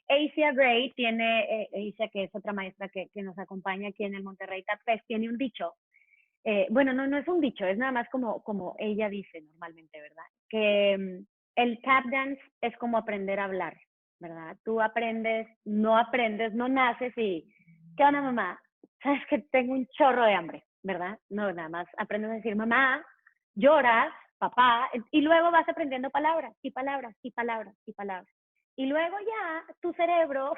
Asia Gray tiene, Asia que es otra maestra que nos acompaña aquí en el Monterrey Tap Fest, tiene un dicho. Bueno, no es un dicho, es nada más como ella dice normalmente, ¿verdad? Que el tap dance es como aprender a hablar, ¿verdad? Tú aprendes, no naces y, ¿qué onda, mamá? Sabes que tengo un chorro de hambre, ¿verdad? No, nada más aprendes a decir mamá, lloras, papá, y luego vas aprendiendo palabras y palabras y palabras y palabras. Y luego ya tu cerebro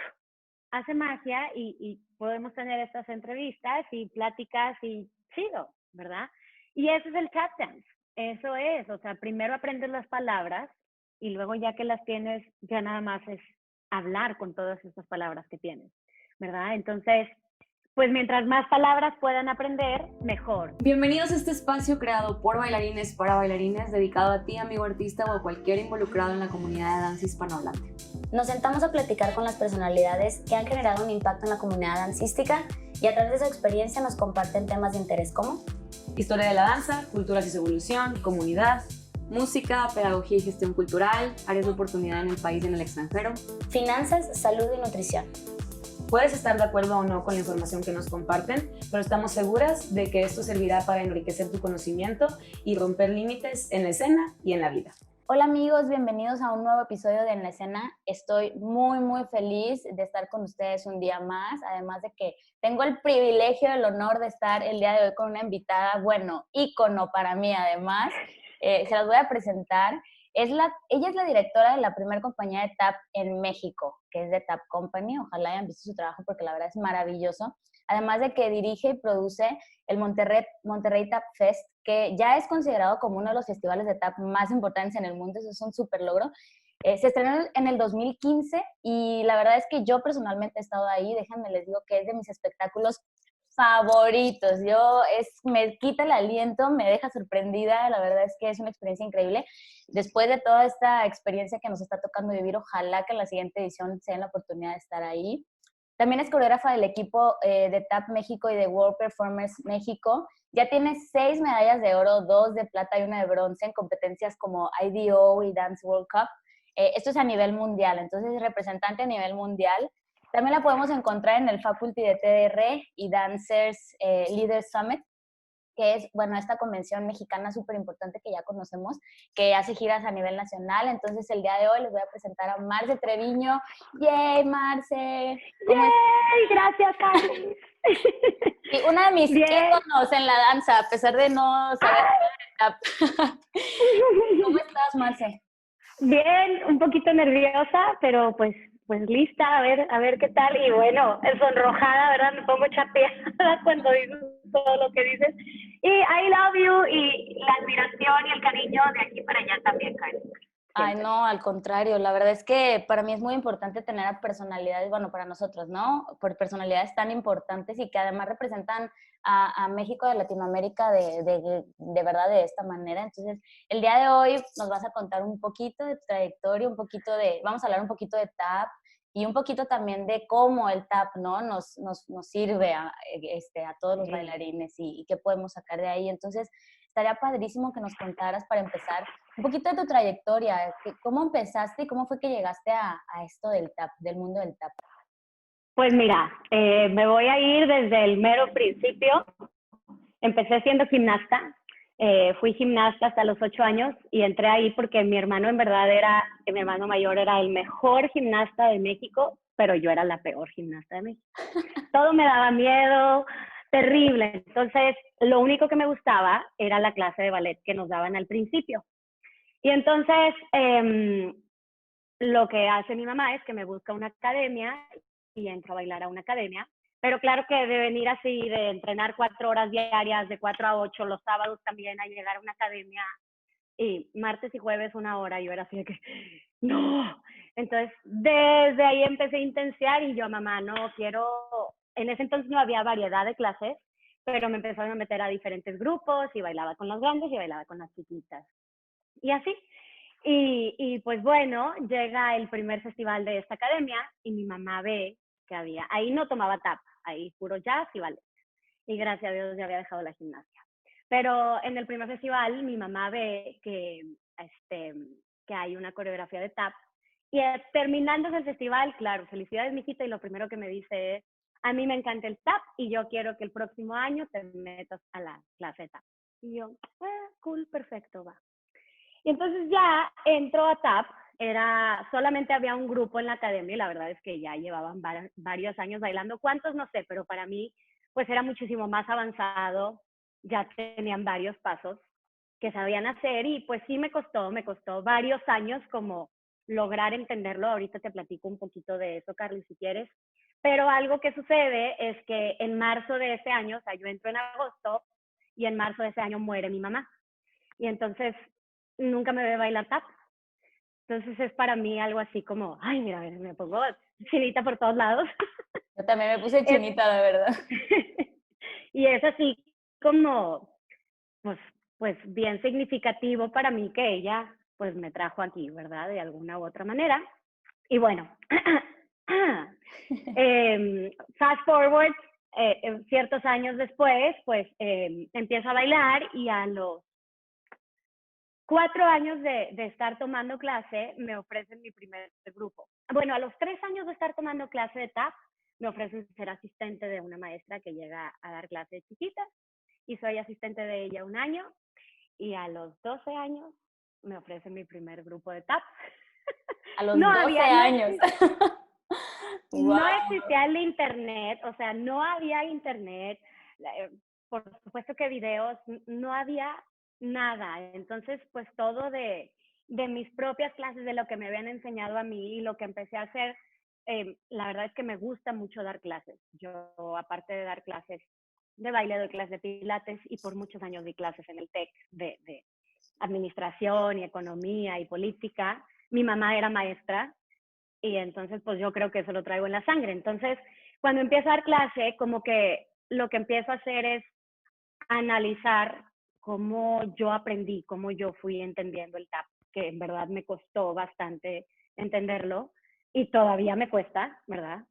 hace magia y podemos tener estas entrevistas y pláticas y chido, ¿verdad? Y eso es el tap dance, eso es, o sea, primero aprendes las palabras y luego ya que las tienes, ya nada más es hablar con todas estas palabras que tienes, ¿verdad? Entonces, pues mientras más palabras puedan aprender, mejor. Bienvenidos a este espacio creado por bailarines para bailarines, dedicado a ti, amigo artista o a cualquier involucrado en la comunidad de danza hispanohablante. Nos sentamos a platicar con las personalidades que han generado un impacto en la comunidad dancística y a través de su experiencia nos comparten temas de interés como historia de la danza, culturas y su evolución, comunidad, música, pedagogía y gestión cultural, áreas de oportunidad en el país y en el extranjero, finanzas, salud y nutrición. Puedes estar de acuerdo o no con la información que nos comparten, pero estamos seguras de que esto servirá para enriquecer tu conocimiento y romper límites en la escena y en la vida. Hola amigos, bienvenidos a un nuevo episodio de En la Escena. Estoy muy feliz de estar con ustedes un día más, además de que tengo el privilegio, el honor de estar el día de hoy con una invitada, bueno, ícono para mí además. Se las voy a presentar. Ella es la directora de la primera compañía de tap en México, que es de Tap Company. Ojalá hayan visto su trabajo porque la verdad es maravilloso. Además de que dirige y produce el Monterrey Tap Fest, que ya es considerado como uno de los festivales de tap más importantes en el mundo. Eso es un súper logro. Se estrenó en el 2015 y la verdad es que yo personalmente he estado ahí. Déjenme les digo que es de mis espectáculos favoritos. Me quita el aliento, me deja sorprendida. La verdad es que es una experiencia increíble. Después de toda esta experiencia que nos está tocando vivir, ojalá que en la siguiente edición se den la oportunidad de estar ahí. También es coreógrafa del equipo de TAP México y de World Performers México. Ya tiene 6 medallas de oro, 2 de plata y 1 de bronce en competencias como IDO y Dance World Cup. Esto es a nivel mundial, entonces es representante a nivel mundial. También la podemos encontrar en el Faculty de TDR y Dancers Leaders Summit, que es, bueno, esta convención mexicana súper importante que ya conocemos, que hace giras a nivel nacional. Entonces, el día de hoy les voy a presentar a Marce Treviño. ¡Yay, Marce! ¿Cómo ¡Yay! Gracias, Carly. Y una de mis íconos en la danza, a pesar de no saber nada de tap. ¿Cómo estás, Marce? Bien, un poquito nerviosa, pero pues lista, a ver qué tal. Y bueno, sonrojada, ¿verdad? Me pongo chapeada cuando dices todo lo que dices. Y I love you y la admiración y el cariño de aquí para allá también, Karen. Ay, no, al contrario, la verdad es que para mí es muy importante tener a personalidades, bueno, para nosotros, ¿no? Por personalidades tan importantes y que además representan a México de Latinoamérica de verdad de esta manera. Entonces, el día de hoy nos vas a contar un poquito de tu trayectoria, vamos a hablar un poquito de tap y un poquito también de cómo el tap, ¿no? Nos sirve a todos los bailarines y qué podemos sacar de ahí. Entonces, estaría padrísimo que nos contaras para empezar un poquito de tu trayectoria, ¿cómo empezaste y cómo fue que llegaste a esto del tap, del mundo del tap? Pues mira, me voy a ir desde el mero principio. Empecé siendo gimnasta, fui gimnasta hasta los 8 años y entré ahí porque mi hermano mi hermano mayor era el mejor gimnasta de México, pero yo era la peor gimnasta de México. Todo me daba miedo, terrible. Entonces, lo único que me gustaba era la clase de ballet que nos daban al principio. Y entonces, lo que hace mi mamá es que me busca una academia y entro a bailar a una academia. Pero claro que de venir así, de entrenar 4 horas diarias, de 4 a 8, los sábados también, a llegar a una academia, y martes y jueves 1 hora, yo era así de que, no. Entonces, desde ahí empecé a intensiar y yo, mamá, no quiero, en ese entonces no había variedad de clases, pero me empezaron a meter a diferentes grupos y bailaba con los grandes y bailaba con las chiquitas. Y así. Y pues bueno, llega el primer festival de esta academia y mi mamá ve que ahí no tomaba tap, ahí puro jazz y ballet. Y gracias a Dios ya había dejado la gimnasia. Pero en el primer festival mi mamá ve que hay una coreografía de tap Y terminando el festival, claro, felicidades, mijita, y lo primero que me dice es, a mí me encanta el tap y yo quiero que el próximo año te metas a la clase de tap. Y yo, cool, perfecto, va. Y entonces ya entró a tap, solamente había un grupo en la academia y la verdad es que ya llevaban varios años bailando. ¿Cuántos? No sé, pero para mí pues era muchísimo más avanzado, ya tenían varios pasos que sabían hacer y pues sí me costó varios años como lograr entenderlo. Ahorita te platico un poquito de eso, Carly, si quieres. Pero algo que sucede es que en marzo de ese año, o sea, yo entro en agosto y en marzo de ese año muere mi mamá. Y entonces nunca me ve bailar tap. Entonces es para mí algo así como, ay, mira, me pongo chinita por todos lados. Yo también me puse chinita, de verdad. Y es así como, pues bien significativo para mí que ella pues me trajo aquí, ¿verdad? De alguna u otra manera. Y bueno, fast forward, ciertos años después, pues empiezo a bailar y a los 4 años de estar tomando clase me ofrecen mi primer grupo. Bueno, a los 3 años de estar tomando clase de tap, me ofrecen ser asistente de una maestra que llega a dar clases chiquitas y soy asistente de ella un año y a los 12 años me ofrecen mi primer grupo de tap. A los 12 años. No existía el internet, o sea, no había internet, por supuesto que videos, no había nada. Entonces, pues todo de mis propias clases, de lo que me habían enseñado a mí y lo que empecé a hacer, la verdad es que me gusta mucho dar clases. Yo, aparte de dar clases de baile, doy clases de pilates y por muchos años di clases en el TEC de administración y economía y política. Mi mamá era maestra y entonces pues yo creo que eso lo traigo en la sangre. Entonces, cuando empiezo a dar clase, como que lo que empiezo a hacer es analizar cómo yo aprendí, cómo yo fui entendiendo el tap, que en verdad me costó bastante entenderlo y todavía me cuesta, ¿verdad?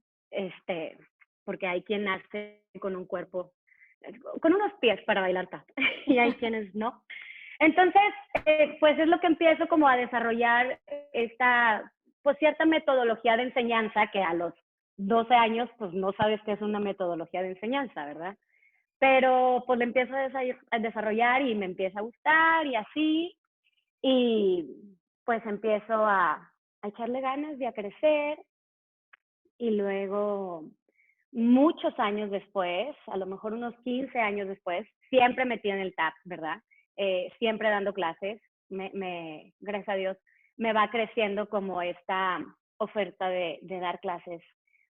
Porque hay quien nace con un cuerpo, con unos pies para bailar tap y hay quienes no. Entonces, pues es lo que empiezo como a desarrollar esta, pues cierta metodología de enseñanza que a los 12 años, pues no sabes qué es una metodología de enseñanza, ¿verdad? Pero pues le empiezo a desarrollar y me empieza a gustar y así, y pues empiezo a echarle ganas y a crecer, y luego muchos años después, a lo mejor unos 15 años después, siempre metí en el tap, ¿verdad? Siempre dando clases, gracias a Dios, me va creciendo como esta oferta de dar clases.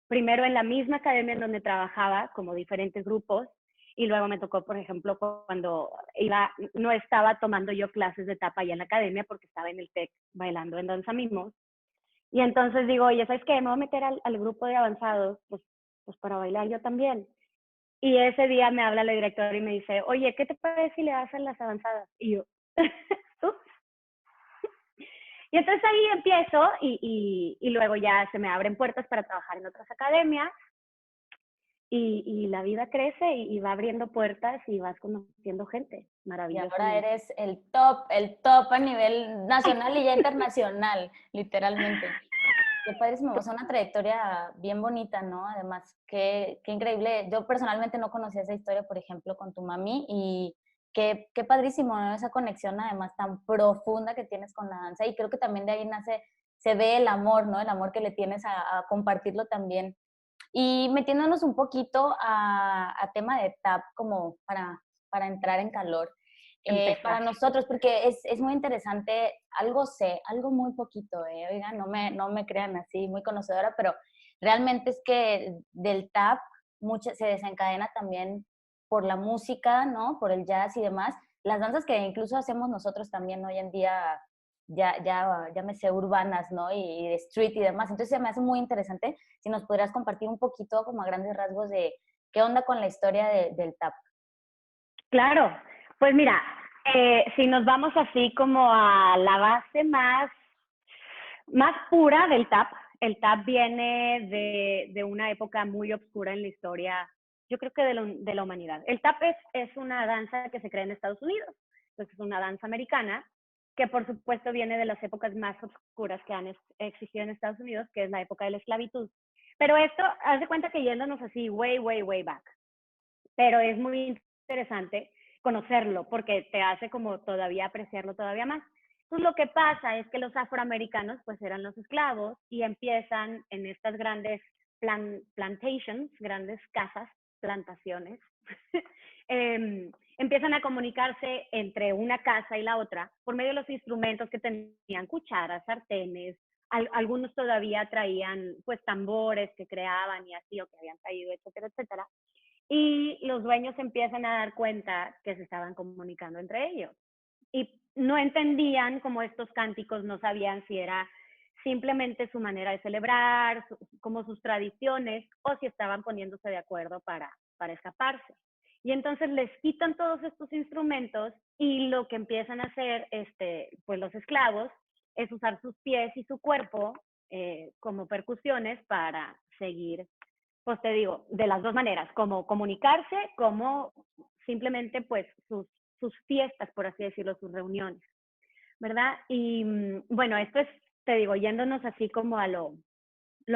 Primero en la misma academia en donde trabajaba, como diferentes grupos, y luego me tocó, por ejemplo, cuando no estaba tomando yo clases de tap allá en la academia porque estaba en el TEC bailando en danza mimos. Y entonces digo, oye, ¿sabes qué? Me voy a meter al grupo de avanzados, pues para bailar yo también. Y ese día me habla la directora y me dice, oye, ¿qué te parece si le das a las avanzadas? Y yo, Y entonces ahí empiezo y luego ya se me abren puertas para trabajar en otras academias y la vida crece y va abriendo puertas y vas conociendo gente Y maravillosa. ahora eres el top a nivel nacional y ya internacional, literalmente. Qué padrísimo, o sea, una trayectoria bien bonita, ¿no? Además, qué increíble. Yo personalmente no conocía esa historia, por ejemplo, con tu mami y qué padrísimo, ¿no? Esa conexión además tan profunda que tienes con la danza y creo que también de ahí se ve el amor, ¿no? El amor que le tienes a compartirlo también. Y metiéndonos un poquito a tema de tap como para entrar en calor. Para nosotros, porque es muy interesante, algo muy poquito, oigan, no me crean así, muy conocedora, pero realmente es que del tap se desencadena también por la música, ¿no? Por el jazz y demás, las danzas que incluso hacemos nosotros también hoy en día, ya me sé urbanas, ¿no? Y de street y demás, entonces se me hace muy interesante si nos podrías compartir un poquito como a grandes rasgos de qué onda con la historia del tap. Claro, pues mira, si nos vamos así como a la base más pura del tap, el tap viene de una época muy oscura en la historia, yo creo que de la humanidad. El tap es una danza que se crea en Estados Unidos, entonces es una danza americana que por supuesto viene de las épocas más oscuras que han existido en Estados Unidos, que es la época de la esclavitud. Pero esto, haz de cuenta que yéndonos así, way back. Pero es muy interesante conocerlo porque te hace como todavía apreciarlo todavía más. Entonces lo que pasa es que los afroamericanos pues eran los esclavos y empiezan en estas grandes plantations, grandes casas, plantaciones, empiezan a comunicarse entre una casa y la otra por medio de los instrumentos que tenían, cucharas, sartenes, algunos todavía traían pues tambores que creaban y así, o que habían traído, etcétera, etcétera. Y los dueños empiezan a dar cuenta que se estaban comunicando entre ellos. Y no entendían como estos cánticos, no sabían si era simplemente su manera de celebrar, como sus tradiciones, o si estaban poniéndose de acuerdo para escaparse. Y entonces les quitan todos estos instrumentos y lo que empiezan a hacer pues los esclavos es usar sus pies y su cuerpo como percusiones para seguir, pues te digo, de las dos maneras, como comunicarse, como simplemente pues sus fiestas, por así decirlo, sus reuniones, ¿verdad? Y bueno, esto es, te digo, yéndonos así como a lo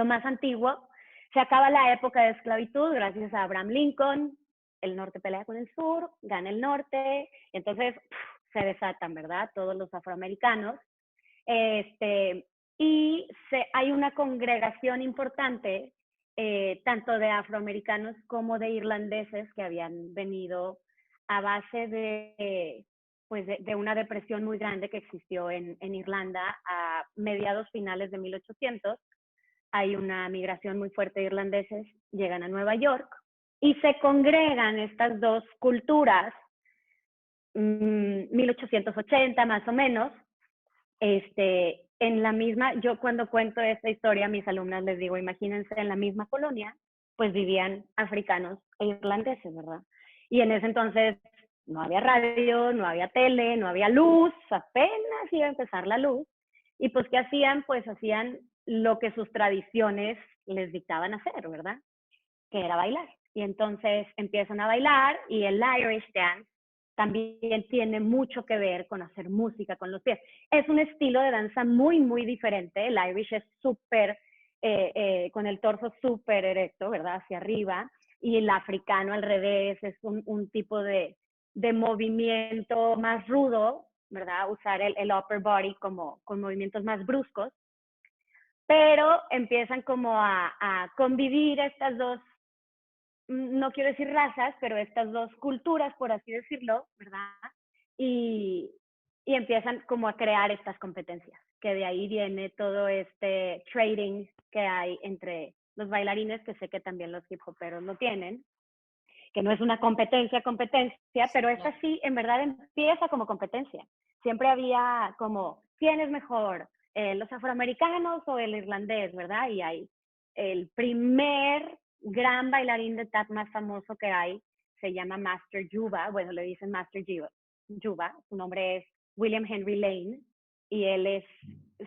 más antiguo, se acaba la época de esclavitud gracias a Abraham Lincoln, el norte pelea con el sur, gana el norte, y entonces se desatan, ¿verdad? Todos los afroamericanos. Y hay una congregación importante, tanto de afroamericanos como de irlandeses que habían venido a base de una depresión muy grande que existió en Irlanda a mediados finales de 1800. Hay una migración muy fuerte de irlandeses, llegan a Nueva York y se congregan estas dos culturas, 1880 más o menos, en la misma, yo cuando cuento esta historia a mis alumnas les digo, imagínense en la misma colonia, pues vivían africanos e irlandeses, ¿verdad? Y en ese entonces no había radio, no había tele, no había luz, apenas iba a empezar la luz. Y pues, ¿qué hacían? Pues hacían lo que sus tradiciones les dictaban hacer, ¿verdad? Que era bailar. Y entonces empiezan a bailar y el Irish dance también tiene mucho que ver con hacer música con los pies. Es un estilo de danza muy diferente. El Irish es súper, con el torso súper erecto, ¿verdad? Hacia arriba. Y el africano al revés, es un tipo de movimiento más rudo, ¿verdad? Usar el upper body como con movimientos más bruscos. Pero empiezan como a convivir estas dos, no quiero decir razas, pero estas dos culturas, por así decirlo, ¿verdad? Y empiezan como a crear estas competencias, que de ahí viene todo este trading que hay entre los bailarines, que sé que también los hip hoperos lo tienen, que no es una competencia, pero esta sí, en verdad empieza como competencia. Siempre había como, ¿quién es mejor? ¿Los afroamericanos o el irlandés, verdad? Y hay el primer gran bailarín de tap más famoso que hay, se llama Master Juba, bueno, le dicen Master Juba, su nombre es William Henry Lane, y él es,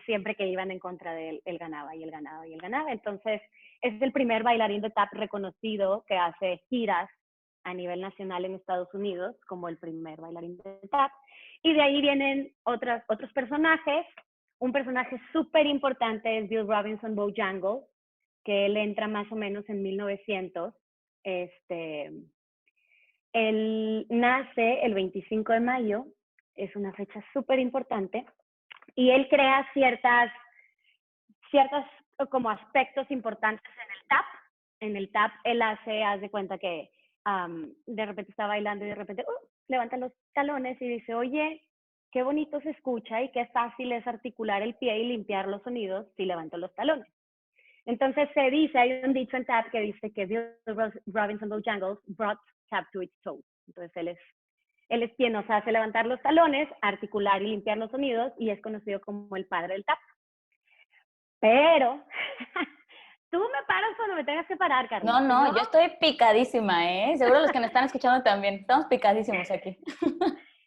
siempre que iban en contra de él, él ganaba y él ganaba y él ganaba. Entonces, es el primer bailarín de tap reconocido que hace giras a nivel nacional en Estados Unidos como el primer bailarín de tap. Y de ahí vienen otros personajes. Un personaje súper importante es Bill Robinson Bojangles, que él entra más o menos en 1900. Él nace el 25 de mayo, es una fecha súper importante, y él crea ciertas como aspectos importantes en el tap. En el tap él haz de cuenta que de repente está bailando y de repente levanta los talones y dice, oye, qué bonito se escucha y qué fácil es articular el pie y limpiar los sonidos si levanto los talones. Entonces se dice, hay un dicho en tap que dice que Bill Robinson Bojangles brought tap to its toes. Entonces él es quien nos hace levantar los talones, articular y limpiar los sonidos y es conocido como el padre del tap. Pero tú me paras cuando me tengas que parar, Carla. No, yo estoy picadísima, ¿eh? Seguro los que nos están escuchando también. Estamos picadísimos aquí.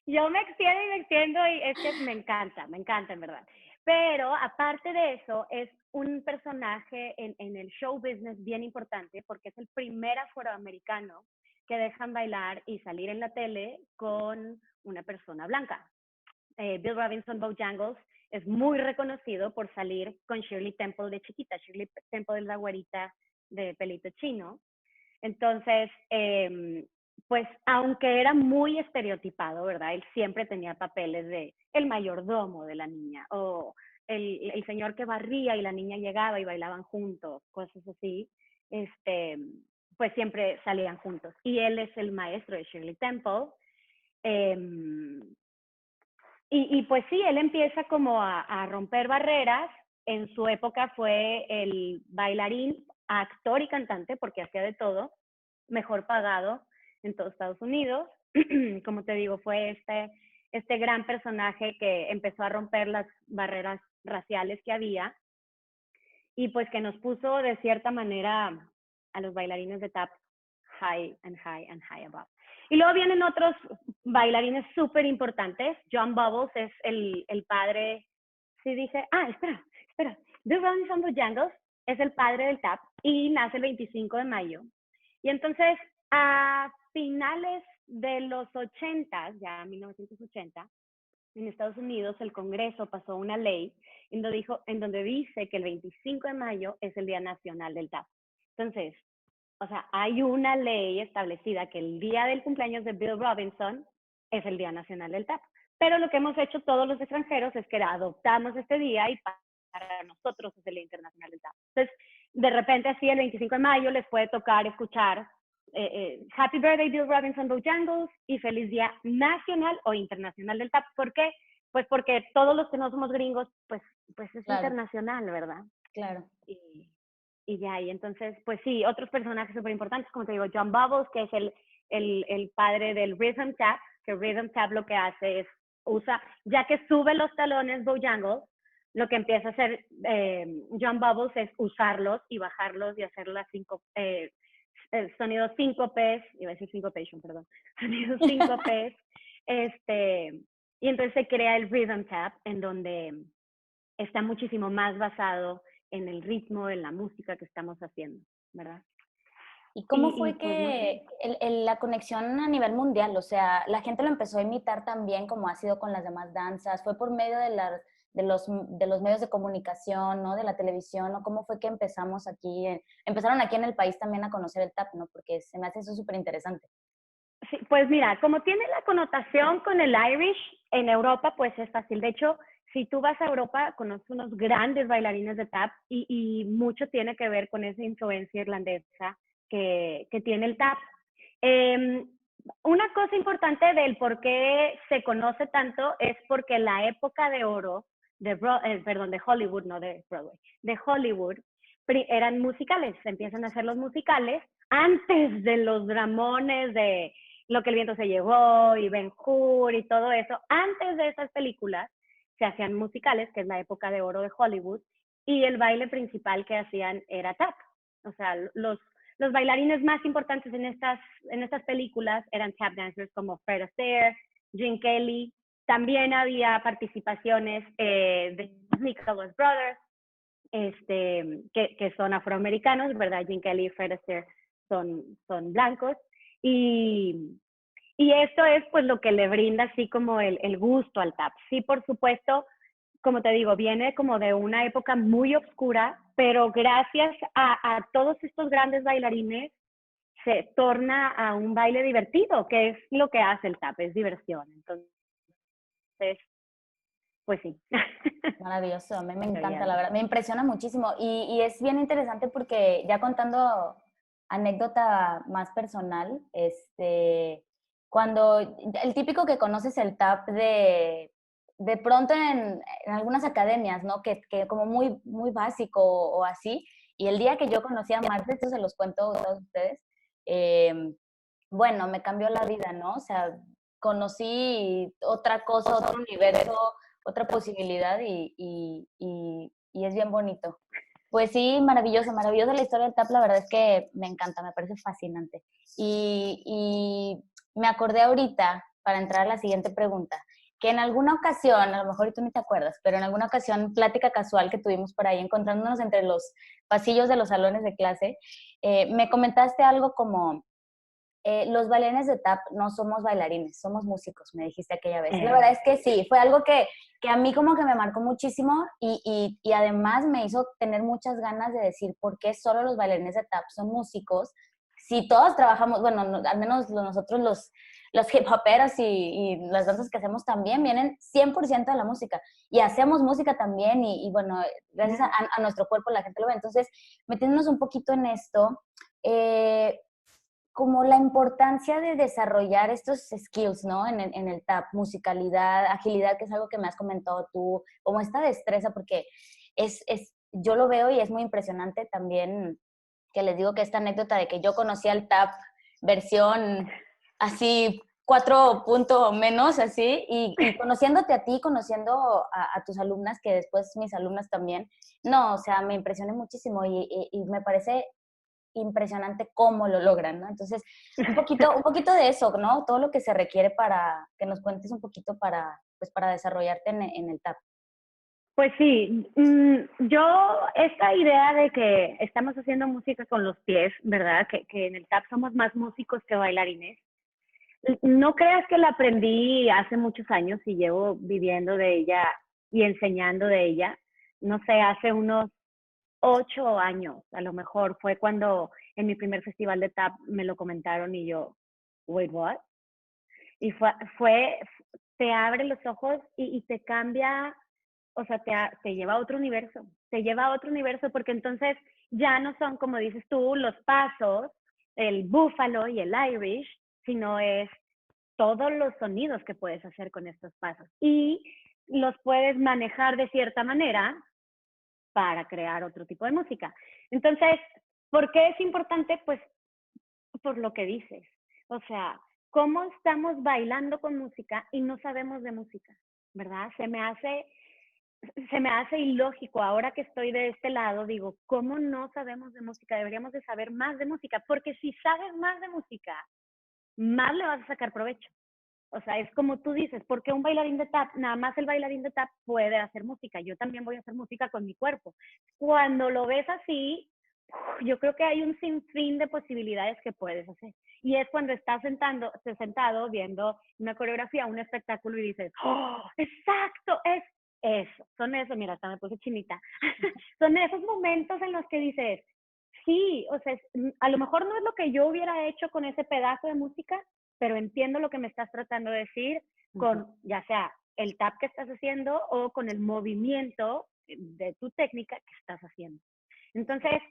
Yo me extiendo y es que me encanta en verdad. Pero aparte de eso, es un personaje en el show business bien importante porque es el primer afroamericano que dejan bailar y salir en la tele con una persona blanca. Bill Robinson Bojangles es muy reconocido por salir con Shirley Temple de chiquita. Shirley Temple es la güerita de pelito chino. Entonces, pues aunque era muy estereotipado, ¿verdad? Él siempre tenía papeles de el mayordomo de la niña o el señor que barría y la niña llegaba y bailaban juntos, cosas así. Pues siempre salían juntos. Y él es el maestro de Shirley Temple. Y pues sí, él empieza como a romper barreras. En su época fue el bailarín, actor y cantante, porque hacía de todo, mejor pagado en todos Estados Unidos. Como te digo, fue este gran personaje que empezó a romper las barreras raciales que había y pues que nos puso de cierta manera a los bailarines de tap high and high and high above. Y luego vienen otros bailarines súper importantes. John Bubbles es el padre, sí dije, espera, Bill Robinson Bojangles es el padre del tap y nace el 25 de mayo. Y entonces, a finales de los 80, ya 1980, en Estados Unidos el Congreso pasó una ley en donde dice que el 25 de mayo es el Día Nacional del Tap. Entonces, o sea, hay una ley establecida que el día del cumpleaños de Bill Robinson es el Día Nacional del Tap. Pero lo que hemos hecho todos los extranjeros es que adoptamos este día y para nosotros es el Día Internacional del Tap. Entonces, de repente así el 25 de mayo les puede tocar escuchar Happy Birthday Bill Robinson Bojangles y Feliz Día Nacional o Internacional del Tap. ¿Por qué? Pues porque todos los que no somos gringos, pues es Claro. internacional, ¿verdad? Claro. Y ya, y entonces, pues sí, otros personajes súper importantes, como te digo, John Bubbles, que es el padre del Rhythm Tap, que Rhythm Tap lo que hace es, ya que sube los talones Bojangles, lo que empieza a hacer John Bubbles es usarlos y bajarlos y hacer las sonidos síncopes, iba a decir syncopation, perdón, sonidos síncopes, y entonces se crea el Rhythm Tap, en donde está muchísimo más basado en el ritmo, en la música que estamos haciendo, ¿verdad? ¿Y cómo fue pues, no sé. que la conexión a nivel mundial, o sea, la gente lo empezó a imitar también como ha sido con las demás danzas? ¿Fue por medio de los medios de comunicación, ¿no? De la televisión, ¿no? ¿Cómo fue que empezaron aquí en el país también a conocer el tap, ¿no? Porque se me hace eso súper interesante. Sí, pues mira, como tiene la connotación con el Irish en Europa, pues es fácil. De hecho, si tú vas a Europa, conoces unos grandes bailarines de tap y mucho tiene que ver con esa influencia irlandesa que tiene el tap. Una cosa importante del por qué se conoce tanto es porque la época de oro de Hollywood, no de Broadway, de Hollywood, eran musicales. Se empiezan a hacer los musicales antes de los dramones de Lo que el viento se llevó y Ben-Hur y todo eso. Antes de esas películas se hacían musicales, que es la época de oro de Hollywood, y el baile principal que hacían era tap. O sea, los bailarines más importantes en estas películas eran tap dancers como Fred Astaire, Gene Kelly. También había participaciones de Nicholas Brothers, que son afroamericanos, ¿verdad? Gene Kelly y Fred Astaire son blancos. Y esto es pues lo que le brinda así como el gusto al tap. Sí, por supuesto, como te digo, viene como de una época muy oscura, pero gracias a todos estos grandes bailarines se torna a un baile divertido, que es lo que hace el tap, es diversión. Entonces, pues sí. Maravilloso, a mí me encanta, la verdad, me impresiona muchísimo y es bien interesante porque ya contando anécdota más personal, cuando el típico que conoces el tap de pronto en algunas academias, ¿no? Que como muy, muy básico o así, y el día que yo conocí a Marte, esto se los cuento a todos ustedes, bueno, me cambió la vida, ¿no? O sea, conocí otra cosa, otro universo, otra posibilidad y es bien bonito. Pues sí, maravilloso, maravillosa la historia del tap, la verdad es que me encanta, me parece fascinante. Y me acordé ahorita, para entrar a la siguiente pregunta, que en alguna ocasión, a lo mejor tú ni te acuerdas, pero en alguna ocasión, plática casual que tuvimos por ahí, encontrándonos entre los pasillos de los salones de clase, me comentaste algo como los bailarines de tap no somos bailarines, somos músicos, me dijiste aquella vez. La verdad es que sí, fue algo que a mí como que me marcó muchísimo y además me hizo tener muchas ganas de decir por qué solo los bailarines de tap son músicos. Si todos trabajamos, bueno, al menos nosotros los hip hoperos y las danzas que hacemos también vienen 100% de la música y hacemos música también y bueno, gracias a nuestro cuerpo la gente lo ve. Entonces, metiéndonos un poquito en esto, como la importancia de desarrollar estos skills, ¿no? En el tap, musicalidad, agilidad, que es algo que me has comentado tú, como esta destreza, porque yo lo veo y es muy impresionante también, que les digo que esta anécdota de que yo conocí al tap versión así 4 puntos menos, así, y conociéndote a ti, conociendo a tus alumnas, que después mis alumnas también, no, o sea, me impresioné muchísimo y me parece impresionante cómo lo logran, ¿no? Entonces, un poquito de eso, ¿no? Todo lo que se requiere para que nos cuentes un poquito pues, para desarrollarte en el tap. Pues sí, yo esta idea de que estamos haciendo música con los pies, ¿verdad? Que en el tap somos más músicos que bailarines. No creas que la aprendí hace muchos años y llevo viviendo de ella y enseñando de ella. No sé, hace unos 8 años, a lo mejor fue cuando en mi primer festival de tap me lo comentaron y yo, wait, what? Y te abre los ojos y te cambia, o sea, te lleva a otro universo, te lleva a otro universo porque entonces ya no son, como dices tú, los pasos, el búfalo y el Irish, sino es todos los sonidos que puedes hacer con estos pasos y los puedes manejar de cierta manera para crear otro tipo de música. Entonces, ¿por qué es importante? Pues por lo que dices. O sea, ¿cómo estamos bailando con música y no sabemos de música? ¿Verdad? Se me hace ilógico. Ahora que estoy de este lado, digo, ¿cómo no sabemos de música? Deberíamos de saber más de música, porque si sabes más de música, más le vas a sacar provecho. O sea, es como tú dices, ¿por qué un bailarín de tap? Nada más el bailarín de tap puede hacer música. Yo también voy a hacer música con mi cuerpo. Cuando lo ves así, yo creo que hay un sinfín de posibilidades que puedes hacer. Y es cuando estás sentado viendo una coreografía, un espectáculo y dices, ¡oh, exacto! Es eso, son eso, mira, hasta me puse chinita. Son esos momentos en los que dices, sí, o sea, a lo mejor no es lo que yo hubiera hecho con ese pedazo de música, pero entiendo lo que me estás tratando de decir con, ya sea el tap que estás haciendo o con el movimiento de tu técnica que estás haciendo. Entonces,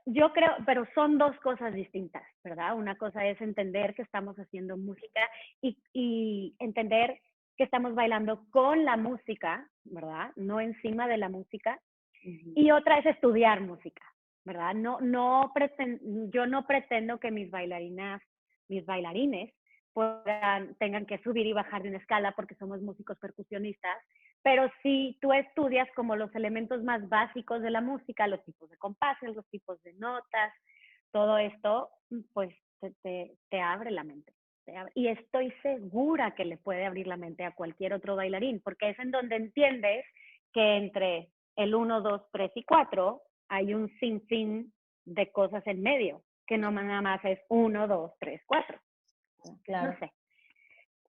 yo creo, pero son dos cosas distintas, ¿verdad? Una cosa es entender que estamos haciendo música y entender que estamos bailando con la música, ¿verdad? No encima de la música. Y otra es estudiar música, ¿verdad? Yo no pretendo que mis bailarines tengan que subir y bajar de una escala porque somos músicos percusionistas, pero si tú estudias como los elementos más básicos de la música, los tipos de compases, los tipos de notas, todo esto, pues te abre la mente. Y estoy segura que le puede abrir la mente a cualquier otro bailarín, porque es en donde entiendes que entre el 1, 2, 3 y 4 hay un sinfín de cosas en medio, que no nada más es 1, 2, 3, 4. Claro. No sé.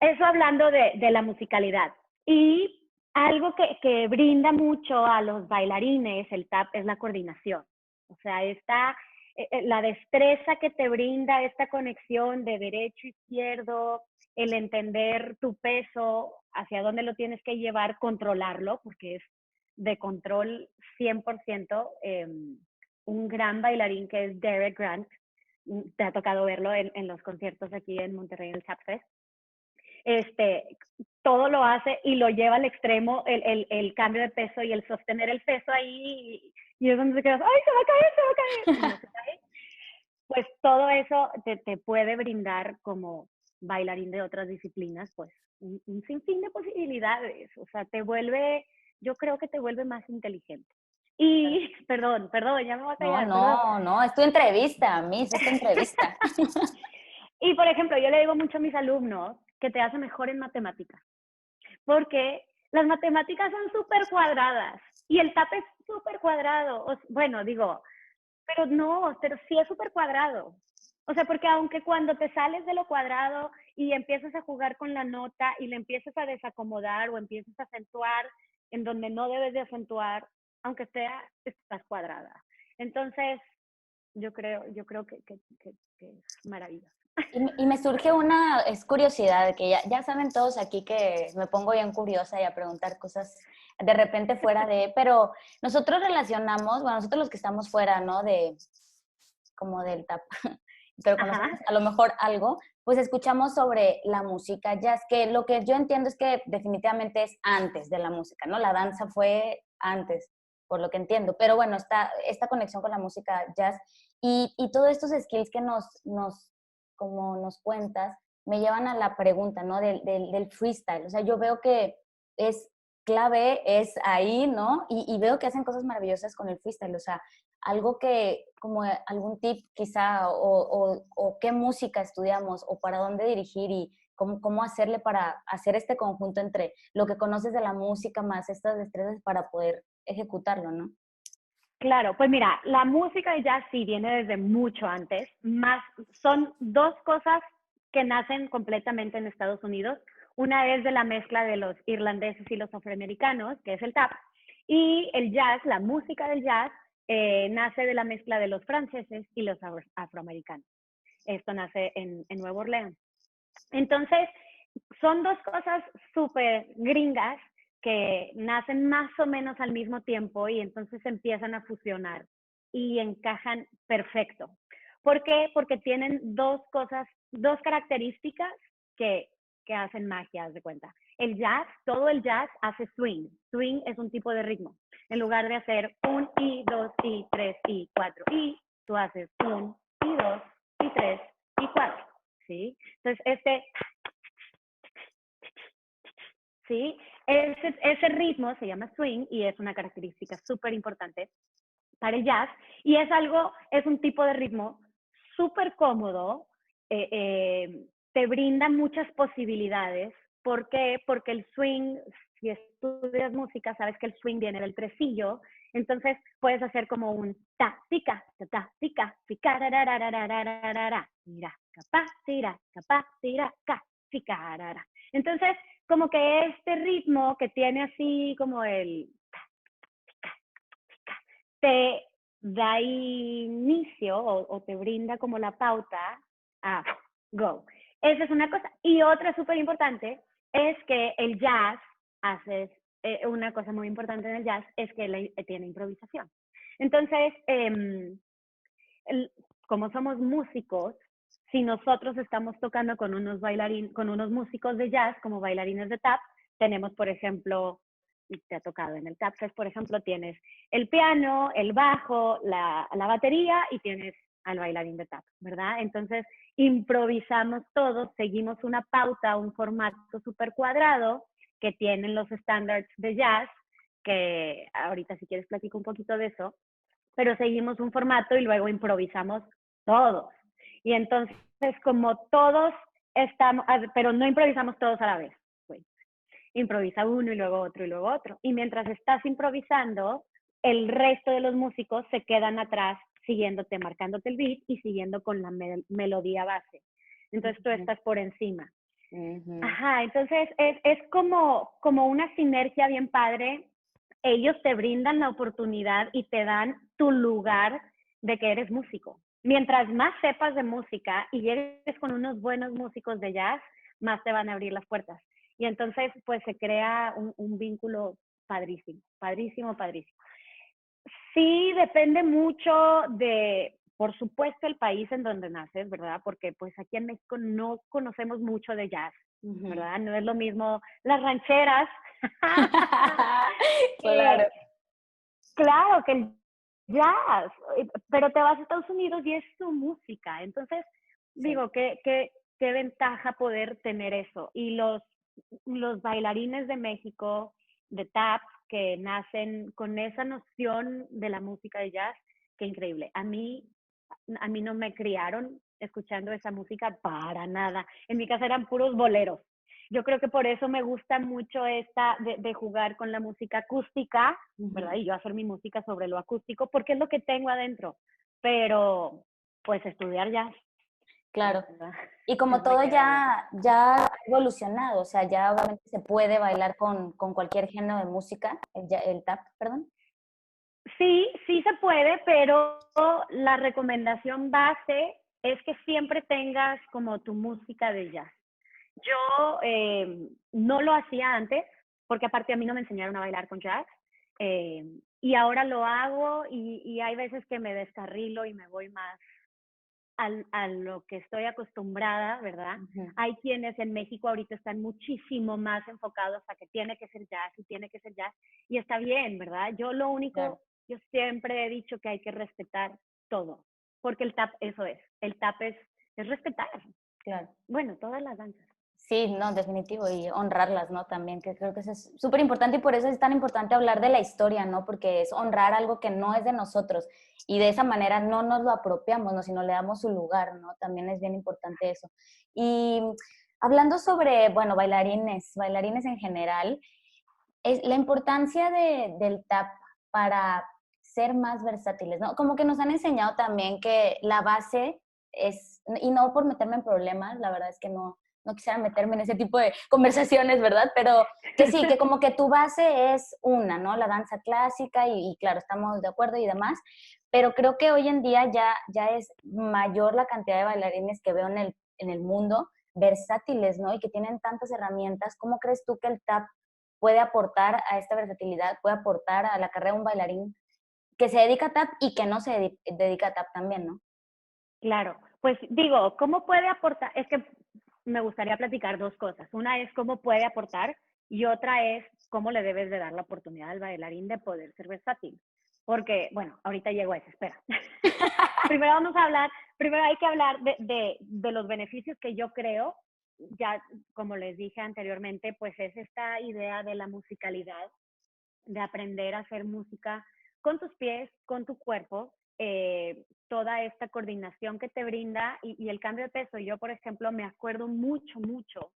Eso hablando de la musicalidad. Y algo que brinda mucho a los bailarines, el tap, es la coordinación. O sea, la destreza que te brinda esta conexión de derecho, izquierdo, el entender tu peso, hacia dónde lo tienes que llevar, controlarlo, porque es de control 100%. Un gran bailarín que es Derek Grant, te ha tocado verlo en los conciertos aquí en Monterrey, en el Tap Fest. Todo lo hace y lo lleva al extremo, el cambio de peso y el sostener el peso ahí, y es donde te quedas, ¡ay, se va a caer! Y no se cae. Pues todo eso te puede brindar como bailarín de otras disciplinas, pues un sinfín de posibilidades. O sea, yo creo que te vuelve más inteligente. Y, perdón, ya me voy a callar. No, es tu entrevista, Miss, es tu entrevista. Y, por ejemplo, yo le digo mucho a mis alumnos que te hace mejor en matemáticas, porque las matemáticas son súper cuadradas y el tap es súper cuadrado. Bueno, digo, pero sí es súper cuadrado. O sea, porque aunque cuando te sales de lo cuadrado y empiezas a jugar con la nota y le empiezas a desacomodar o empiezas a acentuar en donde no debes de acentuar, aunque sea, estás cuadrada. Entonces, yo creo que es maravilloso. Y me surge es curiosidad, que ya saben todos aquí que me pongo bien curiosa y a preguntar cosas de repente fuera pero nosotros relacionamos, bueno, nosotros los que estamos fuera, ¿no? Como del tap, pero conocemos Ajá. a lo mejor algo, pues escuchamos sobre la música jazz, que lo que yo entiendo es que definitivamente es antes de la música, ¿no? La danza fue antes, por lo que entiendo, pero bueno, esta conexión con la música jazz y todos estos skills que como nos cuentas, me llevan a la pregunta, ¿no? Del freestyle, o sea, yo veo que es clave, es ahí, ¿no? Y veo que hacen cosas maravillosas con el freestyle, o sea, algo que, como algún tip quizá, o qué música estudiamos, o para dónde dirigir y cómo hacerle para hacer este conjunto entre lo que conoces de la música más estas destrezas para poder ejecutarlo, ¿no? Claro, pues mira, la música de jazz sí viene desde mucho antes, más son dos cosas que nacen completamente en Estados Unidos. Una es de la mezcla de los irlandeses y los afroamericanos, que es el tap, y el jazz, la música del jazz, nace de la mezcla de los franceses y los afroamericanos. Esto nace en Nueva Orleans. Entonces, son dos cosas súper gringas que nacen más o menos al mismo tiempo y entonces empiezan a fusionar y encajan perfecto. ¿Por qué? Porque tienen dos cosas, dos características que, que hacen magia, haz de cuenta. El jazz, todo el jazz hace swing. Swing es un tipo de ritmo. En lugar de hacer un y, dos y, tres y, cuatro y, tú haces un y, dos y, tres y, cuatro. ¿Sí? Entonces, ¿sí? Ese ritmo se llama swing y es una característica súper importante para el jazz y es un tipo de ritmo súper cómodo, te brinda muchas posibilidades. ¿Por qué? Porque el swing, si estudias música, sabes que el swing viene del tresillo, entonces puedes hacer como un ta, tica, ta, tica, pica, mira, capaz, tira, capaz, tira, ca, pica, entonces, como que este ritmo que tiene así como te da inicio o te brinda como la pauta a go. Esa es una cosa. Y otra súper importante es que el jazz una cosa muy importante en el jazz es que tiene improvisación. Entonces, como somos músicos, si nosotros estamos tocando con con unos músicos de jazz, como bailarines de tap, tenemos, por ejemplo, te ha tocado en el tap fest, por ejemplo, tienes el piano, el bajo, la batería y tienes al bailarín de tap, ¿verdad? Entonces, improvisamos todos, seguimos una pauta, un formato súper cuadrado que tienen los estándares de jazz, que ahorita si quieres platico un poquito de eso, pero seguimos un formato y luego improvisamos todos. Y entonces, como todos estamos, pero no improvisamos todos a la vez. Pues, improvisa uno y luego otro y luego otro. Y mientras estás improvisando, el resto de los músicos se quedan atrás siguiéndote, marcándote el beat y siguiendo con la melodía base. Entonces tú estás por encima. Ajá, entonces es como una sinergia bien padre. Ellos te brindan la oportunidad y te dan tu lugar de que eres músico. Mientras más sepas de música y llegues con unos buenos músicos de jazz, más te van a abrir las puertas. Y entonces, pues se crea un vínculo padrísimo, padrísimo, padrísimo. Sí, depende mucho de, por supuesto, el país en donde naces, ¿verdad? Porque pues aquí en México no conocemos mucho de jazz, ¿verdad? No es lo mismo las rancheras. Claro. Claro que el jazz, pero te vas a Estados Unidos y es su música. Entonces, Sí. digo, qué ventaja poder tener eso. Y los bailarines de México, de tap, que nacen con esa noción de la música de jazz, qué increíble. A mí no me criaron escuchando esa música para nada. En mi casa eran puros boleros. Yo creo que por eso me gusta mucho esta de jugar con la música acústica, ¿verdad? Y yo hacer mi música sobre lo acústico, porque es lo que tengo adentro. Pero, pues, estudiar jazz. Claro. ¿verdad? Y como Eso me todo queda bien. ya ha evolucionado, o sea, ya obviamente se puede bailar con cualquier género de música, el tap, perdón. Sí, sí se puede, pero la recomendación base es que siempre tengas como tu música de jazz. Yo no lo hacía antes, porque aparte a mí no me enseñaron a bailar con jazz, eh, y ahora lo hago y hay veces que me descarrilo y me voy más a lo que estoy acostumbrada, ¿verdad? Ujú. Hay quienes en México ahorita están muchísimo más enfocados a que tiene que ser jazz y tiene que ser jazz, y está bien, ¿verdad? Claro, Yo siempre he dicho que hay que respetar todo, porque el tap eso el tap es respetar, claro. bueno, todas las danzas. Sí, no, definitivo, y honrarlas, ¿no? También, que creo que eso es súper importante y por eso es tan importante hablar de la historia, ¿no? Porque es honrar algo que no es de nosotros y de esa manera no nos lo apropiamos, ¿no? Sino le damos su lugar, ¿no? También es bien importante eso. Y hablando sobre, bueno, bailarines en general, es la importancia del tap para ser más versátiles, ¿no? Como que nos han enseñado también que la base es, y no por meterme en problemas, la verdad es que no quisiera meterme en ese tipo de conversaciones, ¿verdad? Pero que sí, que como que tu base es una, ¿no? La danza clásica y claro, estamos de acuerdo y demás, pero creo que hoy en día ya es mayor la cantidad de bailarines que veo en el mundo versátiles, ¿no? Y que tienen tantas herramientas. ¿Cómo crees tú que el tap puede aportar a esta versatilidad, puede aportar a la carrera de un bailarín que se dedica a tap y que no se dedica a tap también, ¿no? Claro, pues digo, ¿cómo puede aportar? Es que me gustaría platicar dos cosas. Una es cómo puede aportar y otra es cómo le debes de dar la oportunidad al bailarín de poder ser versátil. Porque, bueno, ahorita llego a eso, espera. Primero vamos a hablar, primero hay que hablar de los beneficios que yo creo, ya como les dije anteriormente, pues es esta idea de la musicalidad, de aprender a hacer música con tus pies, con tu cuerpo, toda esta coordinación que te brinda y el cambio de peso. Yo, por ejemplo, me acuerdo mucho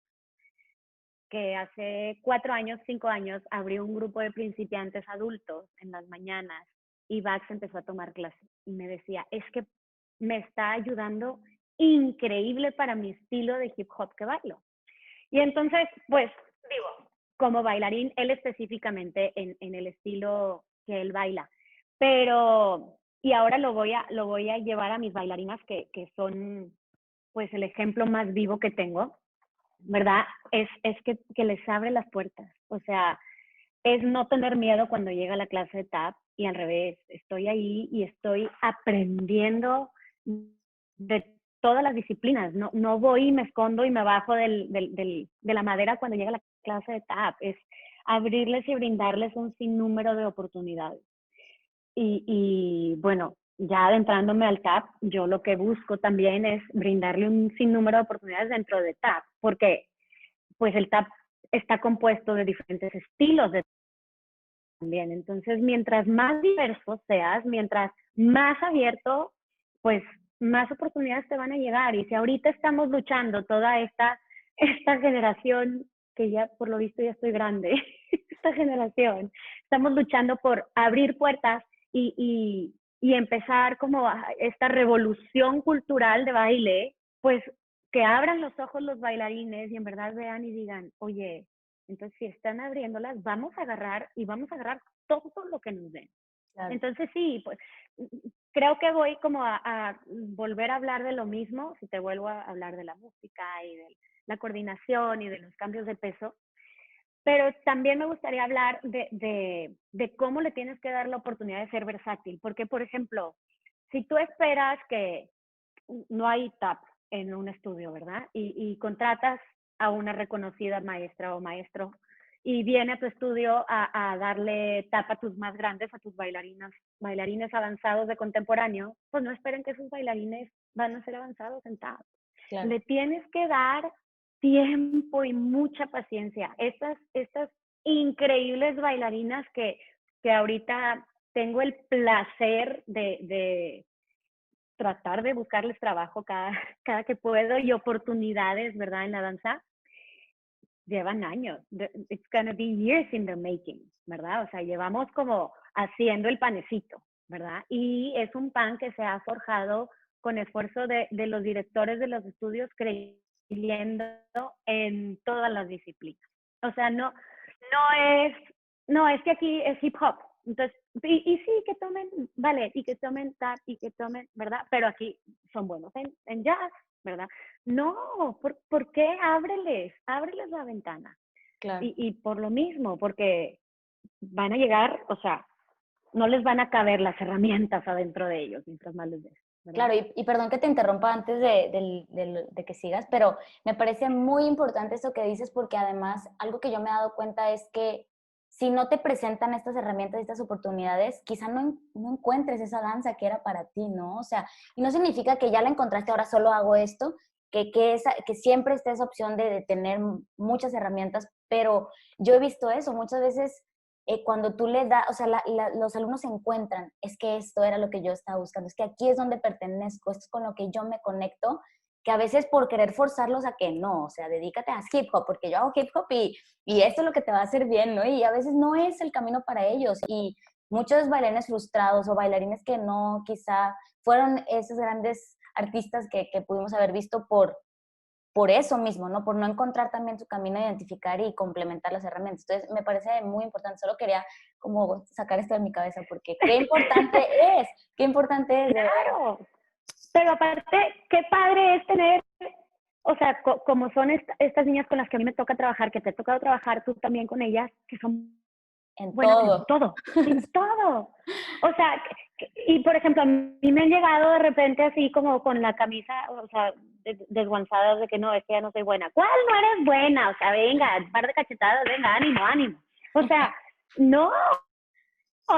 que hace 4 años, 5 años, abrí un grupo de principiantes adultos en las mañanas y Vax empezó a tomar clases y me decía, es que me está ayudando increíble para mi estilo de hip hop que bailo. Y entonces, pues, digo, como bailarín, él específicamente en el estilo que él baila. Pero, y ahora lo voy a llevar a mis bailarinas que son, pues, el ejemplo más vivo que tengo, ¿verdad? Es que les abre las puertas. O sea, es no tener miedo cuando llega la clase de tap y al revés, estoy ahí y estoy aprendiendo de todas las disciplinas. No voy y me escondo y me bajo de la madera cuando llega la clase de tap. Es abrirles y brindarles un sinnúmero de oportunidades. Y bueno, ya adentrándome al tap, yo lo que busco también es brindarle un sinnúmero de oportunidades dentro de tap, porque pues el tap está compuesto de diferentes estilos de también. Entonces, mientras más diverso seas, mientras más abierto, pues más oportunidades te van a llegar. Y si ahorita estamos luchando toda esta generación, que ya por lo visto ya estoy grande, esta generación, estamos luchando por abrir puertas y empezar como esta revolución cultural de baile, pues que abran los ojos los bailarines y en verdad vean y digan, oye, entonces, si están abriéndolas, vamos a agarrar y vamos a agarrar todo lo que nos den. Claro. Entonces, sí, pues creo que voy como a volver a hablar de lo mismo, si te vuelvo a hablar de la música y de la coordinación y de los cambios de peso, pero también me gustaría hablar de cómo le tienes que dar la oportunidad de ser versátil, porque, por ejemplo, si tú esperas que no hay tap en un estudio, ¿verdad? Y contratas a una reconocida maestra o maestro y viene a tu estudio a darle tap a tus más grandes, a tus bailarines avanzados de contemporáneo, pues no esperen que esos bailarines van a ser avanzados en tap. Claro. Le tienes que dar tiempo y mucha paciencia. Estas increíbles bailarinas que ahorita tengo el placer de tratar de buscarles trabajo cada que puedo y oportunidades, ¿verdad? En la danza, llevan años. It's gonna be years in the making, ¿verdad? O sea, llevamos como haciendo el panecito, ¿verdad? Y es un pan que se ha forjado con esfuerzo de los directores de los estudios creyendo en todas las disciplinas. O sea, no es que aquí es hip hop. Entonces, y sí, que tomen ballet, y que tomen tap, y que tomen, ¿verdad? Pero aquí son buenos en jazz, ¿verdad? No, ¿por qué? Ábreles la ventana. Claro. Y por lo mismo, porque van a llegar, o sea, no les van a caber las herramientas adentro de ellos, mientras más les des. ¿Verdad? Claro, y perdón que te interrumpa antes de que sigas, pero me parece muy importante esto que dices porque además algo que yo me he dado cuenta es que si no te presentan estas herramientas, estas oportunidades, quizá no encuentres esa danza que era para ti, ¿no? O sea, y no significa que ya la encontraste, ahora solo hago esto, que siempre esté esa opción de tener muchas herramientas, pero yo he visto eso, muchas veces cuando tú le das, o sea, los alumnos se encuentran, es que esto era lo que yo estaba buscando, es que aquí es donde pertenezco, esto es con lo que yo me conecto, que a veces por querer forzarlos a que no, o sea, dedícate a hip hop, porque yo hago hip hop y esto es lo que te va a hacer bien, ¿no? Y a veces no es el camino para ellos. Y muchos bailarines frustrados o bailarines que no, quizá fueron esos grandes artistas que pudimos haber visto por eso mismo, ¿no? Por no encontrar también su camino, identificar y complementar las herramientas. Entonces, me parece muy importante. Solo quería como sacar esto de mi cabeza porque qué importante es. Claro, pero aparte, qué padre es tener, o sea, como son estas niñas con las que a mí me toca trabajar, que te ha tocado trabajar tú también con ellas, que son En buenas todo. en todo. O sea, y por ejemplo, a mí me han llegado de repente así como con la camisa, o sea, desguanzadas de que no, es que ya no soy buena. ¿Cuál no eres buena? O sea, venga, un par de cachetadas, venga, ánimo, ánimo. O sea, no.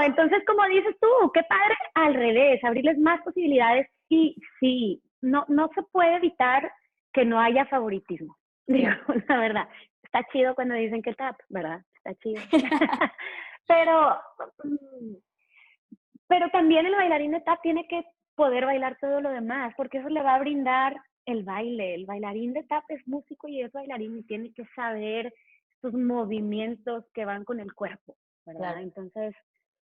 Entonces, como dices tú, qué padre al revés, abrirles más posibilidades y sí, no se puede evitar que no haya favoritismo. Digo, la verdad, está chido cuando dicen que tap, ¿verdad? Está chido. pero, pero también el bailarín de tap tiene que poder bailar todo lo demás, porque eso le va a brindar el baile. El bailarín de tap es músico y es bailarín y tiene que saber sus movimientos que van con el cuerpo, ¿verdad? Claro.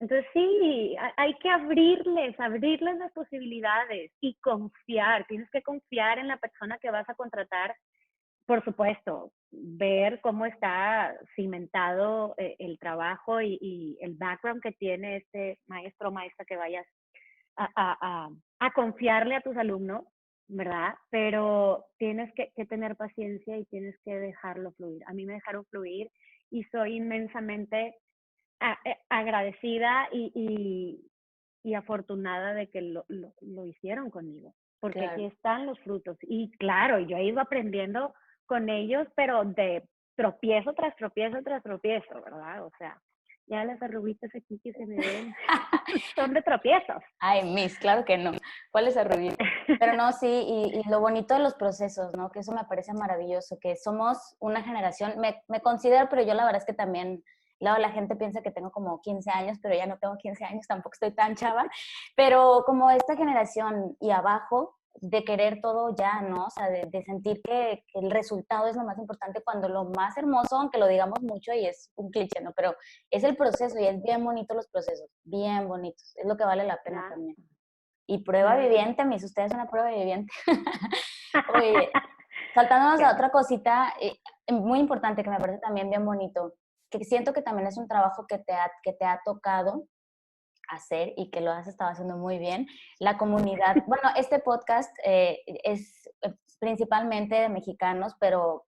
Entonces sí, hay que abrirles las posibilidades y confiar. Tienes que confiar en la persona que vas a contratar. Por supuesto, ver cómo está cimentado el trabajo y el background que tiene este maestro o maestra que vayas a confiarle a tus alumnos, ¿verdad? Pero tienes que tener paciencia y tienes que dejarlo fluir. A mí me dejaron fluir y soy inmensamente agradecida y afortunada de que lo hicieron conmigo, porque Claro. aquí están los frutos. Y claro, yo he ido aprendiendo con ellos, pero de tropiezo tras tropiezo tras tropiezo, ¿verdad? O sea, ya las arruguitas aquí que se me ven son de tropiezos. Ay, Miss, claro que no. ¿Cuál es el ruido? Pero no, sí, y lo bonito de los procesos, ¿no? Que eso me parece maravilloso, que somos una generación, me considero, pero yo la verdad es que también, luego la gente piensa que tengo como 15 años, pero ya no tengo 15 años, tampoco estoy tan chava, pero como esta generación y abajo, de querer todo ya, ¿no? O sea, de sentir que el resultado es lo más importante cuando lo más hermoso, aunque lo digamos mucho y es un cliché, ¿no? Pero es el proceso y es bien bonito los procesos, bien bonitos, es lo que vale la pena también. Y prueba viviente, mis, ustedes son una prueba viviente. Oye, saltándonos a otra cosita muy importante que me parece también bien bonito, que siento que también es un trabajo que te ha tocado hacer y que lo has estado haciendo muy bien. La comunidad, bueno, este podcast es principalmente de mexicanos, pero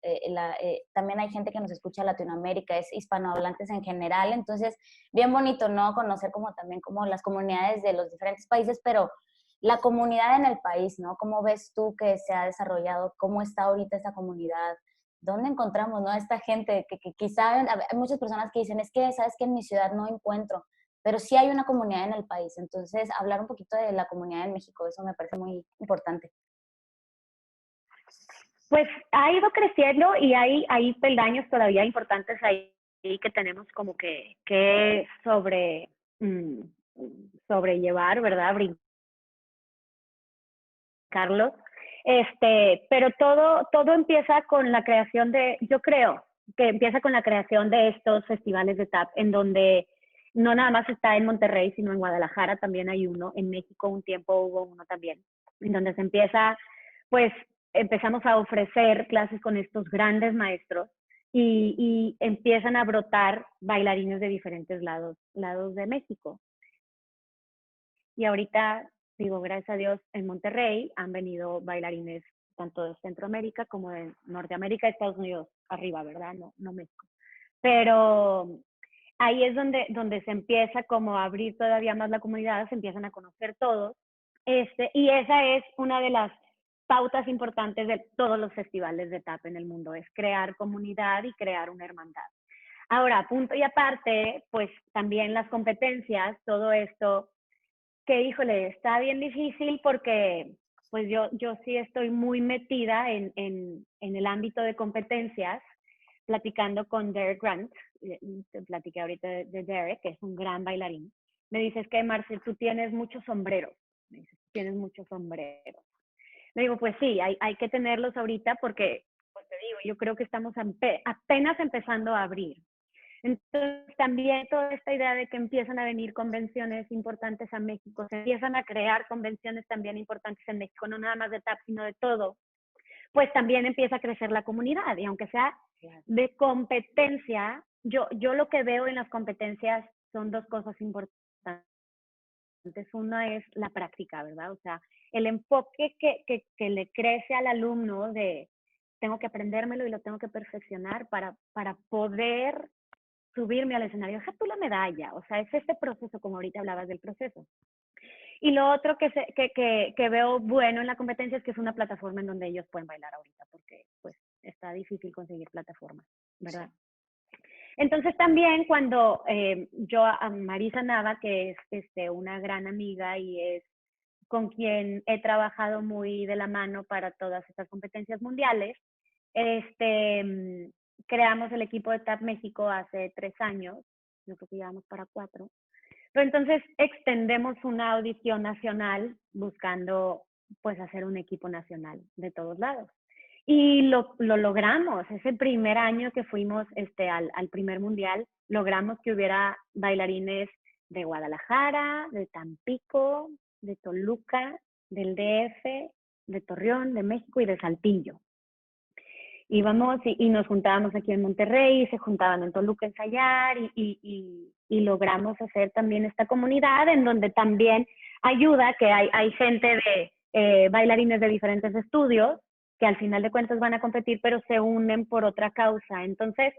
también hay gente que nos escucha en Latinoamérica, es hispanohablantes en general, entonces bien bonito, ¿no? Conocer como también como las comunidades de los diferentes países, pero la comunidad en el país, ¿no? ¿Cómo ves tú que se ha desarrollado? ¿Cómo está ahorita esta comunidad? ¿Dónde encontramos, no? Esta gente que quizá hay muchas personas que dicen, es que, ¿sabes qué? En mi ciudad no encuentro, pero sí hay una comunidad en el país. Entonces, hablar un poquito de la comunidad en México, eso me parece muy importante. Pues ha ido creciendo y hay peldaños todavía importantes ahí que tenemos como que sobrellevar, ¿verdad? Brincarlos. Pero todo empieza con la creación yo creo que empieza con la creación de estos festivales de tap, en donde no nada más está en Monterrey, sino en Guadalajara también hay uno, en México un tiempo hubo uno también. en donde se empieza, pues empezamos a ofrecer clases con estos grandes maestros y empiezan a brotar bailarines de diferentes lados de México. Y ahorita, digo, gracias a Dios, en Monterrey han venido bailarines tanto de Centroamérica como de Norteamérica y Estados Unidos, arriba, ¿verdad? No México. Pero ahí es donde se empieza como a abrir todavía más la comunidad, se empiezan a conocer todos. Y esa es una de las pautas importantes de todos los festivales de tap en el mundo, es crear comunidad y crear una hermandad. Ahora, punto y aparte, pues también las competencias, todo esto, que híjole, está bien difícil porque pues yo sí estoy muy metida en el ámbito de competencias, platicando con Derek Grant, te platiqué ahorita de Derek, que es un gran bailarín. Me dices que, Marce, tú tienes muchos sombreros. Me dices, tienes muchos sombreros. Le digo, pues sí, hay que tenerlos ahorita porque, pues te digo, yo creo que estamos apenas empezando a abrir. Entonces, también toda esta idea de que empiezan a venir convenciones importantes a México, se empiezan a crear convenciones también importantes en México, no nada más de tap, sino de todo, pues también empieza a crecer la comunidad. Y aunque sea de competencia, yo lo que veo en las competencias son dos cosas importantes. Una es la práctica, ¿verdad? O sea, el enfoque que le crece al alumno de tengo que aprendérmelo y lo tengo que perfeccionar para poder subirme al escenario, deja tú la medalla, o sea, es este proceso, como ahorita hablabas del proceso. Y lo otro que veo bueno en la competencia es que es una plataforma en donde ellos pueden bailar ahorita, porque pues está difícil conseguir plataformas, ¿verdad? Entonces también cuando yo a Marisa Nava, que es una gran amiga y es con quien he trabajado muy de la mano para todas estas competencias mundiales, creamos el equipo de TAP México hace 3 años, yo creo que llevamos para 4. Pero entonces extendemos una audición nacional buscando pues hacer un equipo nacional de todos lados. Y lo logramos. Ese primer año que fuimos al primer mundial, logramos que hubiera bailarines de Guadalajara, de Tampico, de Toluca, del DF, de Torreón, de México y de Saltillo. Íbamos y nos juntábamos aquí en Monterrey, y se juntaban en Toluca a ensayar y logramos hacer también esta comunidad en donde también ayuda que hay gente de bailarines de diferentes estudios que al final de cuentas van a competir, pero se unen por otra causa. Entonces,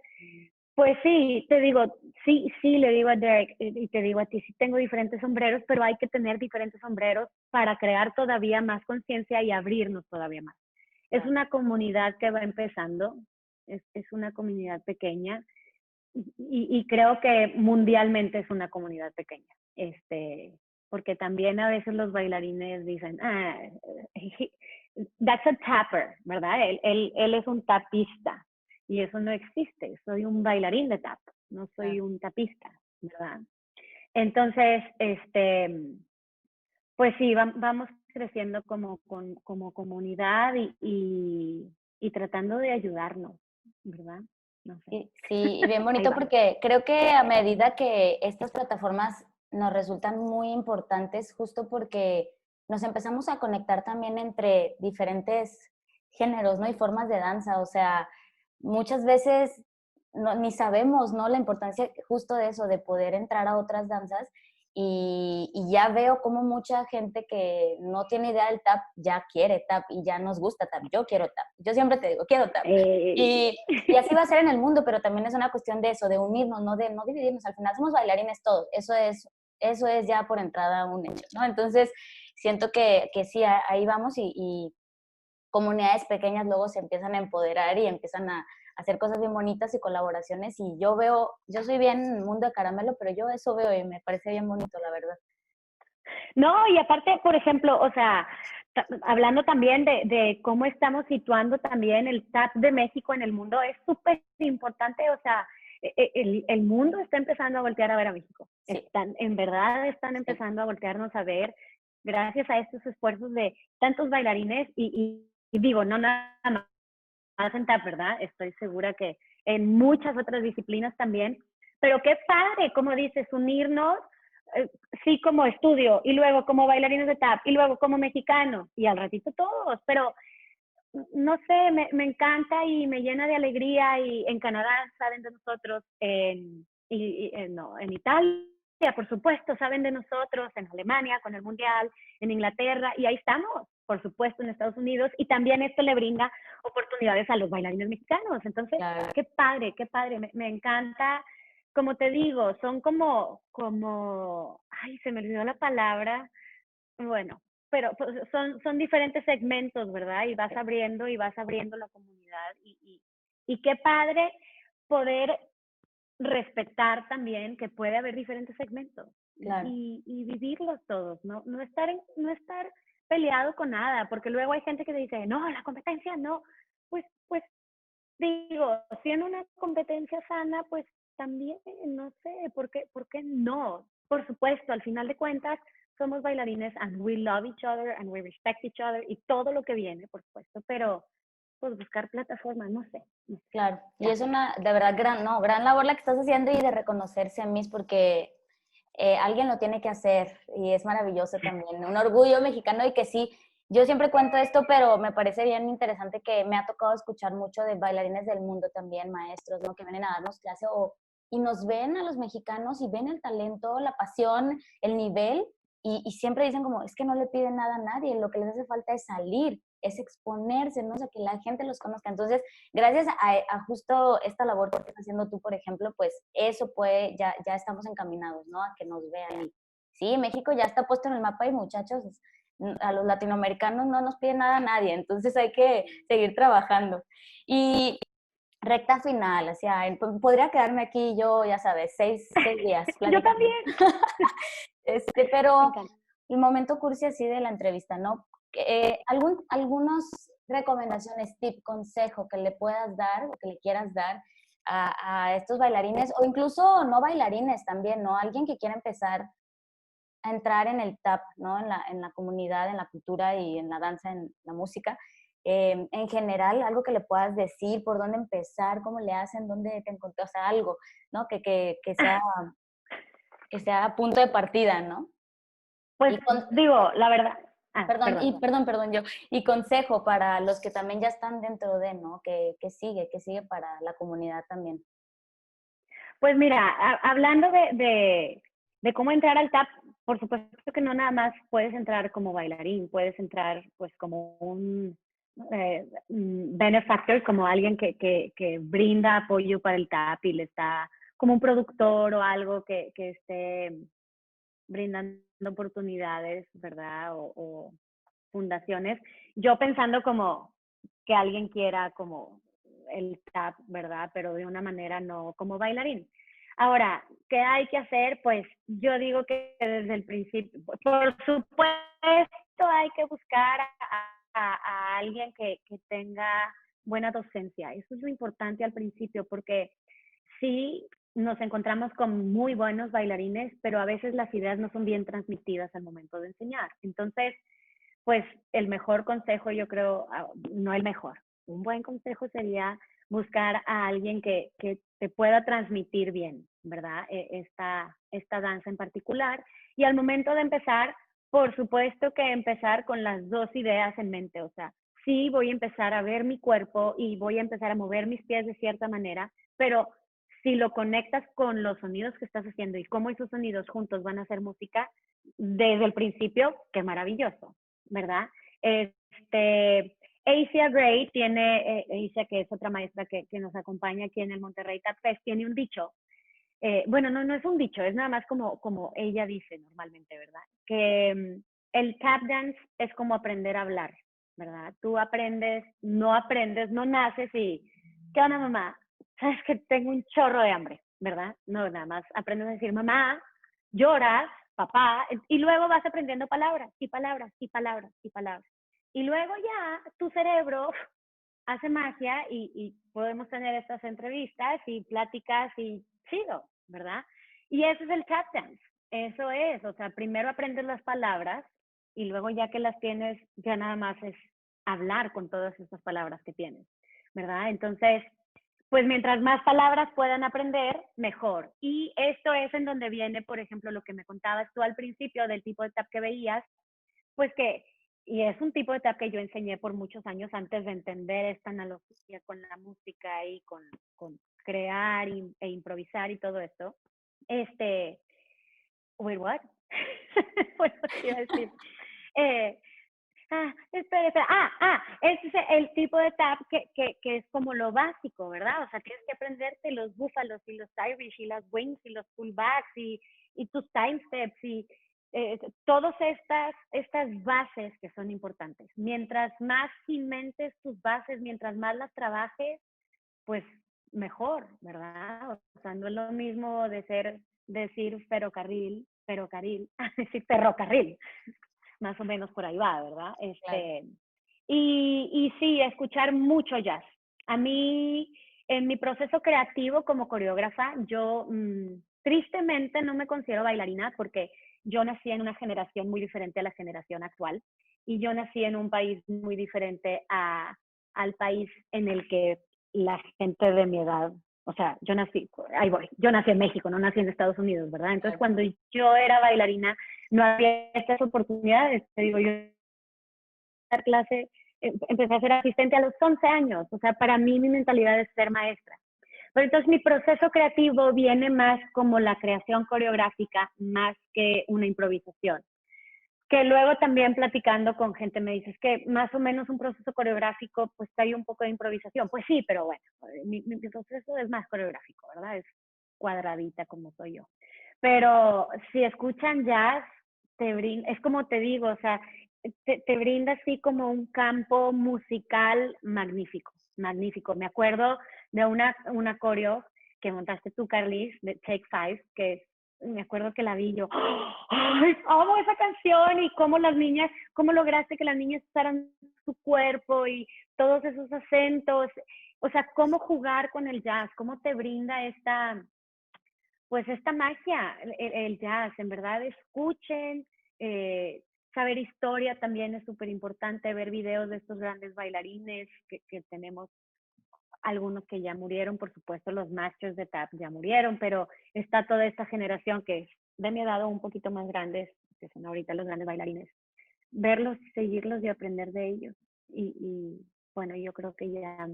pues sí, te digo, sí le digo a Derek y te digo a ti, sí tengo diferentes sombreros, pero hay que tener diferentes sombreros para crear todavía más conciencia y abrirnos todavía más. Es una comunidad que va empezando, es una comunidad pequeña y creo que mundialmente es una comunidad pequeña. Porque también a veces los bailarines dicen, that's a tapper, ¿verdad? Él es un tapista y eso no existe. Soy un bailarín de tap, no soy un tapista, ¿verdad? Entonces, pues sí, vamos creciendo como comunidad y tratando de ayudarnos, ¿verdad? No sé. Sí, y bien bonito porque creo que a medida que estas plataformas nos resultan muy importantes, justo porque nos empezamos a conectar también entre diferentes géneros, ¿no? Y formas de danza, o sea, muchas veces ni sabemos, ¿no? La importancia justo de eso, de poder entrar a otras danzas y ya veo como mucha gente que no tiene idea del tap ya quiere tap y ya nos gusta tap. Yo quiero tap. Yo siempre te digo, quiero tap. Y así va a ser en el mundo, pero también es una cuestión de eso, de unirnos, no dividirnos. Al final somos bailarines todos. Eso es ya por entrada un hecho, ¿no? Entonces, siento que sí, ahí vamos y comunidades pequeñas luego se empiezan a empoderar y empiezan a hacer cosas bien bonitas y colaboraciones y yo soy bien mundo de caramelo, pero yo eso veo y me parece bien bonito, la verdad. No, y aparte, por ejemplo, o sea, hablando también de cómo estamos situando también el tap de México en el mundo, es súper importante, o sea, el mundo está empezando a voltear a ver a México. Sí. En verdad están empezando a voltearnos a ver gracias a estos esfuerzos de tantos bailarines y digo, no nada más en tap, ¿verdad? Estoy segura que en muchas otras disciplinas también, pero qué padre, como dices, unirnos sí como estudio, y luego como bailarines de tap, y luego como mexicano, y al ratito todos, pero no sé, me encanta y me llena de alegría, y en Canadá saben de nosotros, no, en Italia, por supuesto, saben de nosotros, en Alemania con el Mundial, en Inglaterra, y ahí estamos, por supuesto, en Estados Unidos, y también esto le brinda oportunidades a los bailarines mexicanos. Entonces, Claro. qué padre, me encanta. Como te digo, son ay, se me olvidó la palabra, bueno, pero pues, son diferentes segmentos, ¿verdad? Y vas abriendo la comunidad, y qué padre poder respetar también que puede haber diferentes segmentos, Claro. y vivirlos todos, ¿no? No estar peleado con nada, porque luego hay gente que dice, no, la competencia no. Pues digo, si en una competencia sana, pues también, no sé, por qué no? Por supuesto, al final de cuentas, somos bailarines and we love each other and we respect each other y todo lo que viene, por supuesto, pero pues buscar plataformas, no sé, Claro, y ya. es una, de verdad, gran labor la que estás haciendo y de reconocerse a mí, porque alguien lo tiene que hacer y es maravilloso también. Un orgullo mexicano y que sí, yo siempre cuento esto, pero me parece bien interesante que me ha tocado escuchar mucho de bailarines del mundo también, maestros, ¿no? Que vienen a darnos clase y nos ven a los mexicanos y ven el talento, la pasión, el nivel y siempre dicen como, es que no le piden nada a nadie, lo que les hace falta es salir, es exponerse, ¿no? O sea, que la gente los conozca. Entonces, gracias a justo esta labor que estás haciendo tú, por ejemplo, pues eso puede, ya estamos encaminados, ¿no? A que nos vean. Y sí, México ya está puesto en el mapa y muchachos, a los latinoamericanos no nos pide nada a nadie, entonces hay que seguir trabajando. Y recta final, o sea, podría quedarme aquí yo, ya sabes, seis días Yo platicando. también. Me Pero encanta. el momento cursi así de la entrevista, ¿no? Algunos recomendaciones, tip, consejo que le puedas dar o que le quieras dar a estos bailarines o incluso no bailarines también, ¿no? Alguien que quiera empezar a entrar en el tap, ¿no? En la comunidad, en la cultura y en la danza, en la música. En general, algo que le puedas decir, por dónde empezar, cómo le hacen, dónde te encontré, o sea, algo, ¿no? Que sea a punto de partida, ¿no? Pues Y con, digo, la verdad. Perdón, Perdón. perdón yo. Y consejo para los que también ya están dentro de, ¿no? Que sigue para la comunidad también. Pues mira, hablando de cómo entrar al tap, por supuesto que no nada más puedes entrar como bailarín, puedes entrar pues como un benefactor, como alguien que brinda apoyo para el tap y le está como un productor o algo que esté brindando oportunidades, ¿verdad? O fundaciones. Yo pensando como que alguien quiera como el tap, ¿verdad? Pero de una manera no como bailarín. Ahora, ¿qué hay que hacer? Pues yo digo que desde el principio, por supuesto, hay que buscar a alguien que tenga buena docencia. Eso es lo importante al principio, porque sí nos encontramos con muy buenos bailarines, pero a veces las ideas no son bien transmitidas al momento de enseñar. Entonces, pues el mejor consejo, yo creo, no el mejor, un buen consejo sería buscar a alguien que te pueda transmitir bien, ¿verdad? Esta danza en particular. Y al momento de empezar, por supuesto que empezar con las dos ideas en mente, o sea, sí voy a empezar a ver mi cuerpo y voy a empezar a mover mis pies de cierta manera, pero si lo conectas con los sonidos que estás haciendo y cómo esos sonidos juntos van a hacer música, desde el principio, qué maravilloso, ¿verdad? Asia Gray tiene, Asia, que es otra maestra que nos acompaña aquí en el Monterrey Tap Fest, tiene un dicho. Bueno, no es un dicho, es nada más como ella dice normalmente, ¿verdad? Que el tap dance es como aprender a hablar, ¿verdad? Tú aprendes, no naces y, ¿qué onda, mamá? Sabes que tengo un chorro de hambre, ¿verdad? No, nada más aprendes a decir mamá, lloras, papá, y luego vas aprendiendo palabras y palabras y palabras y palabras. Y luego ya tu cerebro hace magia y podemos tener estas entrevistas y pláticas y sigo, ¿verdad? Y eso es el tap dance, eso es, o sea, primero aprendes las palabras y luego ya que las tienes, ya nada más es hablar con todas estas palabras que tienes, ¿verdad? Entonces, pues mientras más palabras puedan aprender, mejor. Y esto es en donde viene, por ejemplo, lo que me contabas tú al principio del tipo de tap que veías, pues que, y es un tipo de tap que yo enseñé por muchos años antes de entender esta analogía con la música y con crear e improvisar y todo esto. Wait, what? Bueno, te iba a decir. Eh, espera. Ese es el tipo de tap que es como lo básico, ¿verdad? O sea, tienes que aprenderte los búfalos y los Irish y las wings y los pullbacks y tus time steps y todas estas bases que son importantes. Mientras más cimentes tus bases, mientras más las trabajes, pues mejor, ¿verdad? O sea, no es lo mismo decir ferrocarril, a decir ferrocarril, más o menos por ahí va, ¿verdad? Claro. Y sí, escuchar mucho jazz. A mí, en mi proceso creativo como coreógrafa, yo tristemente no me considero bailarina porque yo nací en una generación muy diferente a la generación actual y yo nací en un país muy diferente al país en el que la gente de mi edad, o sea, yo nací en México, no nací en Estados Unidos, ¿verdad? Entonces, Claro. cuando yo era bailarina, no había estas oportunidades. Te digo, yo dar clase, empecé a ser asistente a los 11 años. O sea, para mí mi mentalidad es ser maestra. Pero entonces mi proceso creativo viene más como la creación coreográfica, más que una improvisación. Que luego también platicando con gente me dices que más o menos un proceso coreográfico pues hay un poco de improvisación. Pues sí, pero bueno, mi proceso es más coreográfico, ¿verdad? Es cuadradita como soy yo. Pero si escuchan jazz, es como te digo, o sea, te brinda así como un campo musical magnífico, magnífico. Me acuerdo de una coreo que montaste tú, Carlis, de Take Five, que me acuerdo que la vi yo, ¡ay, amo esa canción! Y cómo las niñas, cómo lograste que las niñas usaran su cuerpo y todos esos acentos, o sea, cómo jugar con el jazz, cómo te brinda pues esta magia, el jazz, en verdad, escuchen, saber historia también es súper importante, ver videos de estos grandes bailarines que tenemos, algunos que ya murieron, por supuesto los masters de tap ya murieron, pero está toda esta generación que es de mi edad o un poquito más grandes, que son ahorita los grandes bailarines, verlos, seguirlos y aprender de ellos. Bueno, yo creo que ya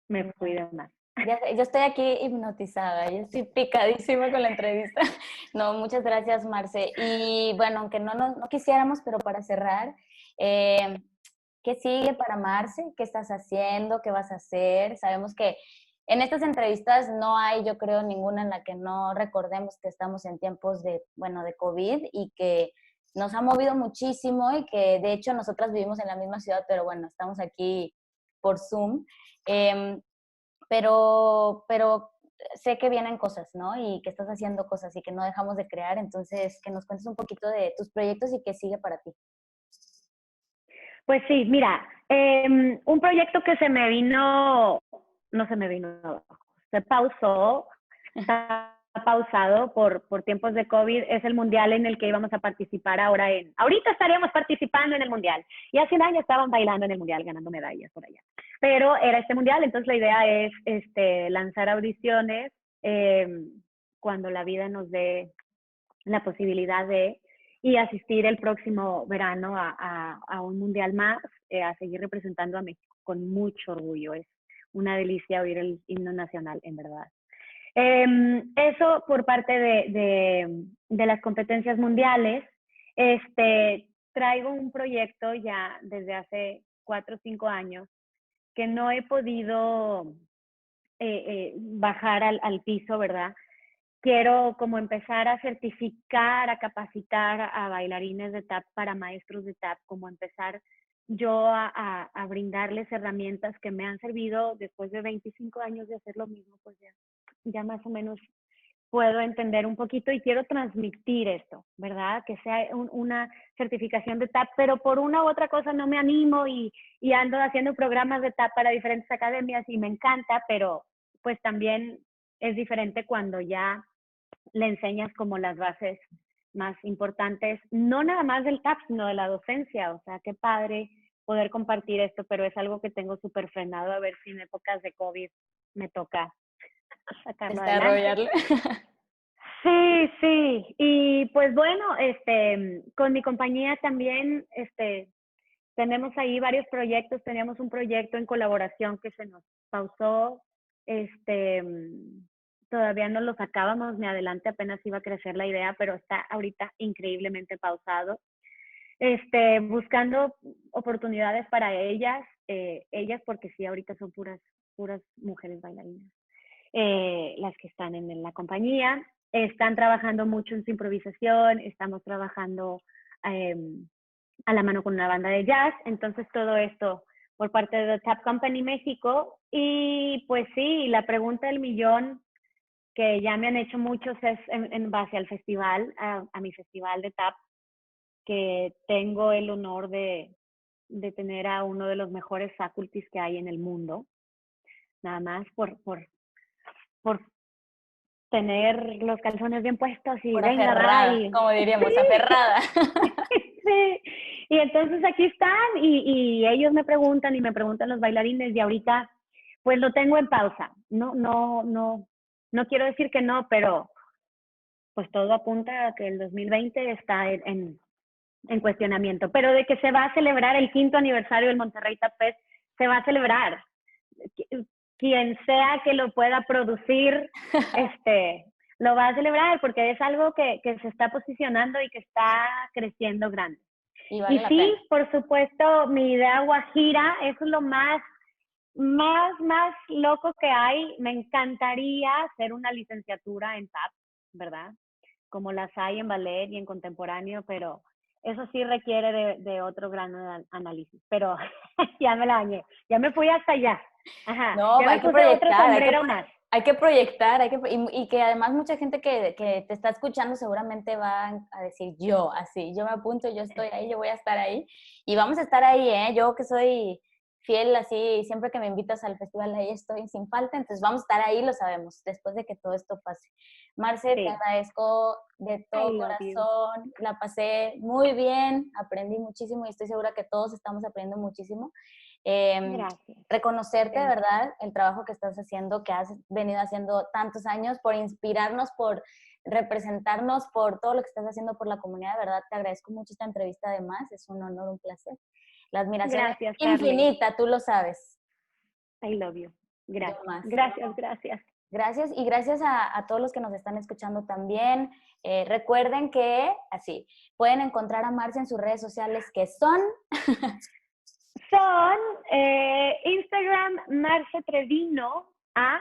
me fui de más. Ya sé, yo estoy aquí hipnotizada, yo estoy picadísima con la entrevista. No, muchas gracias, Marce. Y bueno, aunque no quisiéramos, pero para cerrar, eh, ¿qué sigue para Marce? ¿Qué estás haciendo? ¿Qué vas a hacer? Sabemos que en estas entrevistas no hay, yo creo, ninguna en la que no recordemos que estamos en tiempos de, bueno, de COVID y que nos ha movido muchísimo y que de hecho nosotras vivimos en la misma ciudad, pero bueno, estamos aquí por Zoom. Eh, pero sé que vienen cosas, ¿no? Y que estás haciendo cosas y que no dejamos de crear, entonces que nos cuentes un poquito de tus proyectos y qué sigue para ti. Pues sí, mira, un proyecto que no se me vino abajo, se pausó, está pausado por tiempos de COVID, es el mundial en el que íbamos a participar ahorita estaríamos participando en el mundial, y hace un año estaban bailando en el mundial, ganando medallas por allá, pero era este mundial, entonces la idea es lanzar audiciones cuando la vida nos dé la posibilidad de y asistir el próximo verano a un mundial más, a seguir representando a México con mucho orgullo. Es una delicia oír el himno nacional, en verdad. Eso por parte de las competencias mundiales. Traigo un proyecto ya desde hace 4 o 5 años que no he podido bajar al piso, ¿verdad? Quiero como empezar a certificar, a capacitar a bailarines de tap para maestros de tap, como empezar yo a brindarles herramientas que me han servido después de 25 años de hacer lo mismo, pues ya más o menos puedo entender un poquito y quiero transmitir esto, ¿verdad? Que sea una certificación de tap, pero por una u otra cosa no me animo y ando haciendo programas de tap para diferentes academias y me encanta, pero pues también es diferente cuando ya le enseñas como las bases más importantes, no nada más del tap, sino de la docencia. O sea, qué padre poder compartir esto, pero es algo que tengo súper frenado a ver si en épocas de COVID me toca sacarlo Desarrollarlo. adelante. Sí, sí. Y pues bueno, con mi compañía también, tenemos ahí varios proyectos. Teníamos un proyecto en colaboración que se nos pausó. Todavía no lo sacábamos, ni adelante apenas iba a crecer la idea, pero está ahorita increíblemente pausado. Buscando oportunidades para ellas porque sí, ahorita son puras mujeres bailarinas, las que están en la compañía. Están trabajando mucho en su improvisación, estamos trabajando a la mano con una banda de jazz, entonces todo esto por parte de The Tap Company México. Y pues sí, la pregunta del millón que ya me han hecho muchos es en base al festival, a mi festival de Tap, que tengo el honor de tener a uno de los mejores faculties que hay en el mundo, nada más por tener los calzones bien puestos y Por venga, aferrada, y como diríamos, sí, aferrada. sí. Y entonces aquí están y ellos me preguntan y me preguntan los bailarines y ahorita pues lo tengo en pausa. No quiero decir que no, pero pues todo apunta a que el 2020 está en cuestionamiento, pero de que se va a celebrar el 5º aniversario del Monterrey Tap Fest, se va a celebrar. Quien sea que lo pueda producir, lo va a celebrar porque es algo que se está posicionando y que está creciendo grande. Y vale la sí, pena. por supuesto, mi idea guajira, eso es lo más loco que hay. Me encantaría hacer una licenciatura en tap, ¿verdad? Como las hay en ballet y en contemporáneo, pero eso sí requiere de otro grano de análisis. Pero ya me la bañé, ya me fui hasta allá. Ajá, No, ya me hay que puse otro proyectar, sombrero más. hay que proyectar, y que además mucha gente que te está escuchando seguramente va a decir yo, así, yo me apunto, yo estoy ahí, yo voy a estar ahí, y vamos a estar ahí, ¿eh? Yo que soy fiel, así, siempre que me invitas al festival, ahí estoy sin falta, entonces vamos a estar ahí, lo sabemos, después de que todo esto pase. Marce, Sí. te agradezco de todo I love you. corazón, la pasé muy bien, aprendí muchísimo y estoy segura que todos estamos aprendiendo muchísimo. Gracias. Reconocerte, de verdad, el trabajo que estás haciendo, que has venido haciendo tantos años, por inspirarnos, por representarnos, por todo lo que estás haciendo por la comunidad. De verdad, te agradezco mucho esta entrevista además, es un honor, un placer. La admiración Gracias, es infinita, tú lo sabes. I love you. Gracias. Yo más. Gracias. Gracias y gracias a todos los que nos están escuchando también. Recuerden que, así, pueden encontrar a Marce en sus redes sociales que son... Son Instagram Marce Trevino A,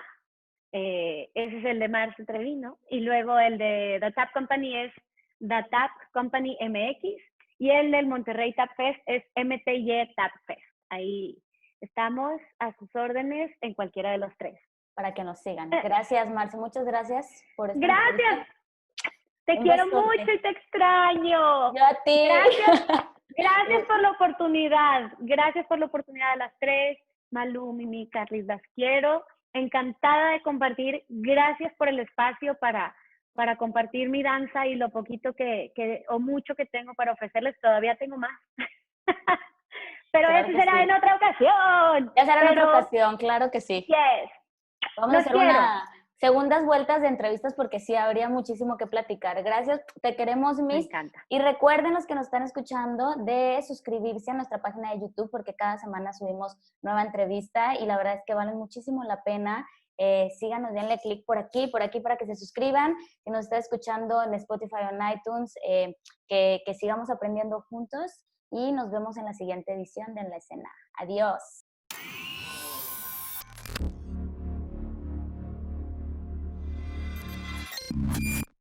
ese es el de Marce Trevino, y luego el de The Tap Company es The Tap Company MX, y el del Monterrey Tap Fest es MTY Tap Fest. Ahí estamos a sus órdenes en cualquiera de los tres. Para que nos sigan. Gracias, Marce, muchas gracias por esta Gracias. entrevista. Te quiero mucho y te extraño. Yo a ti. Gracias por la oportunidad. Gracias por la oportunidad a las tres. Malú, Mimi, Carlis, las quiero. Encantada de compartir. Gracias por el espacio para compartir mi danza y lo poquito o mucho que tengo para ofrecerles. Todavía tengo más. Pero claro eso será sí. en otra ocasión. Ya será en otra ocasión, claro que sí. Yes. Vamos a hacer segundas vueltas de entrevistas porque sí, habría muchísimo que platicar. Gracias, te queremos, Miss. Me encanta. Y recuerden los que nos están escuchando de suscribirse a nuestra página de YouTube porque cada semana subimos nueva entrevista y la verdad es que valen muchísimo la pena. Síganos, denle clic por aquí para que se suscriban. Si nos está escuchando en Spotify o en iTunes, que sigamos aprendiendo juntos y nos vemos en la siguiente edición de En la Escena. Adiós.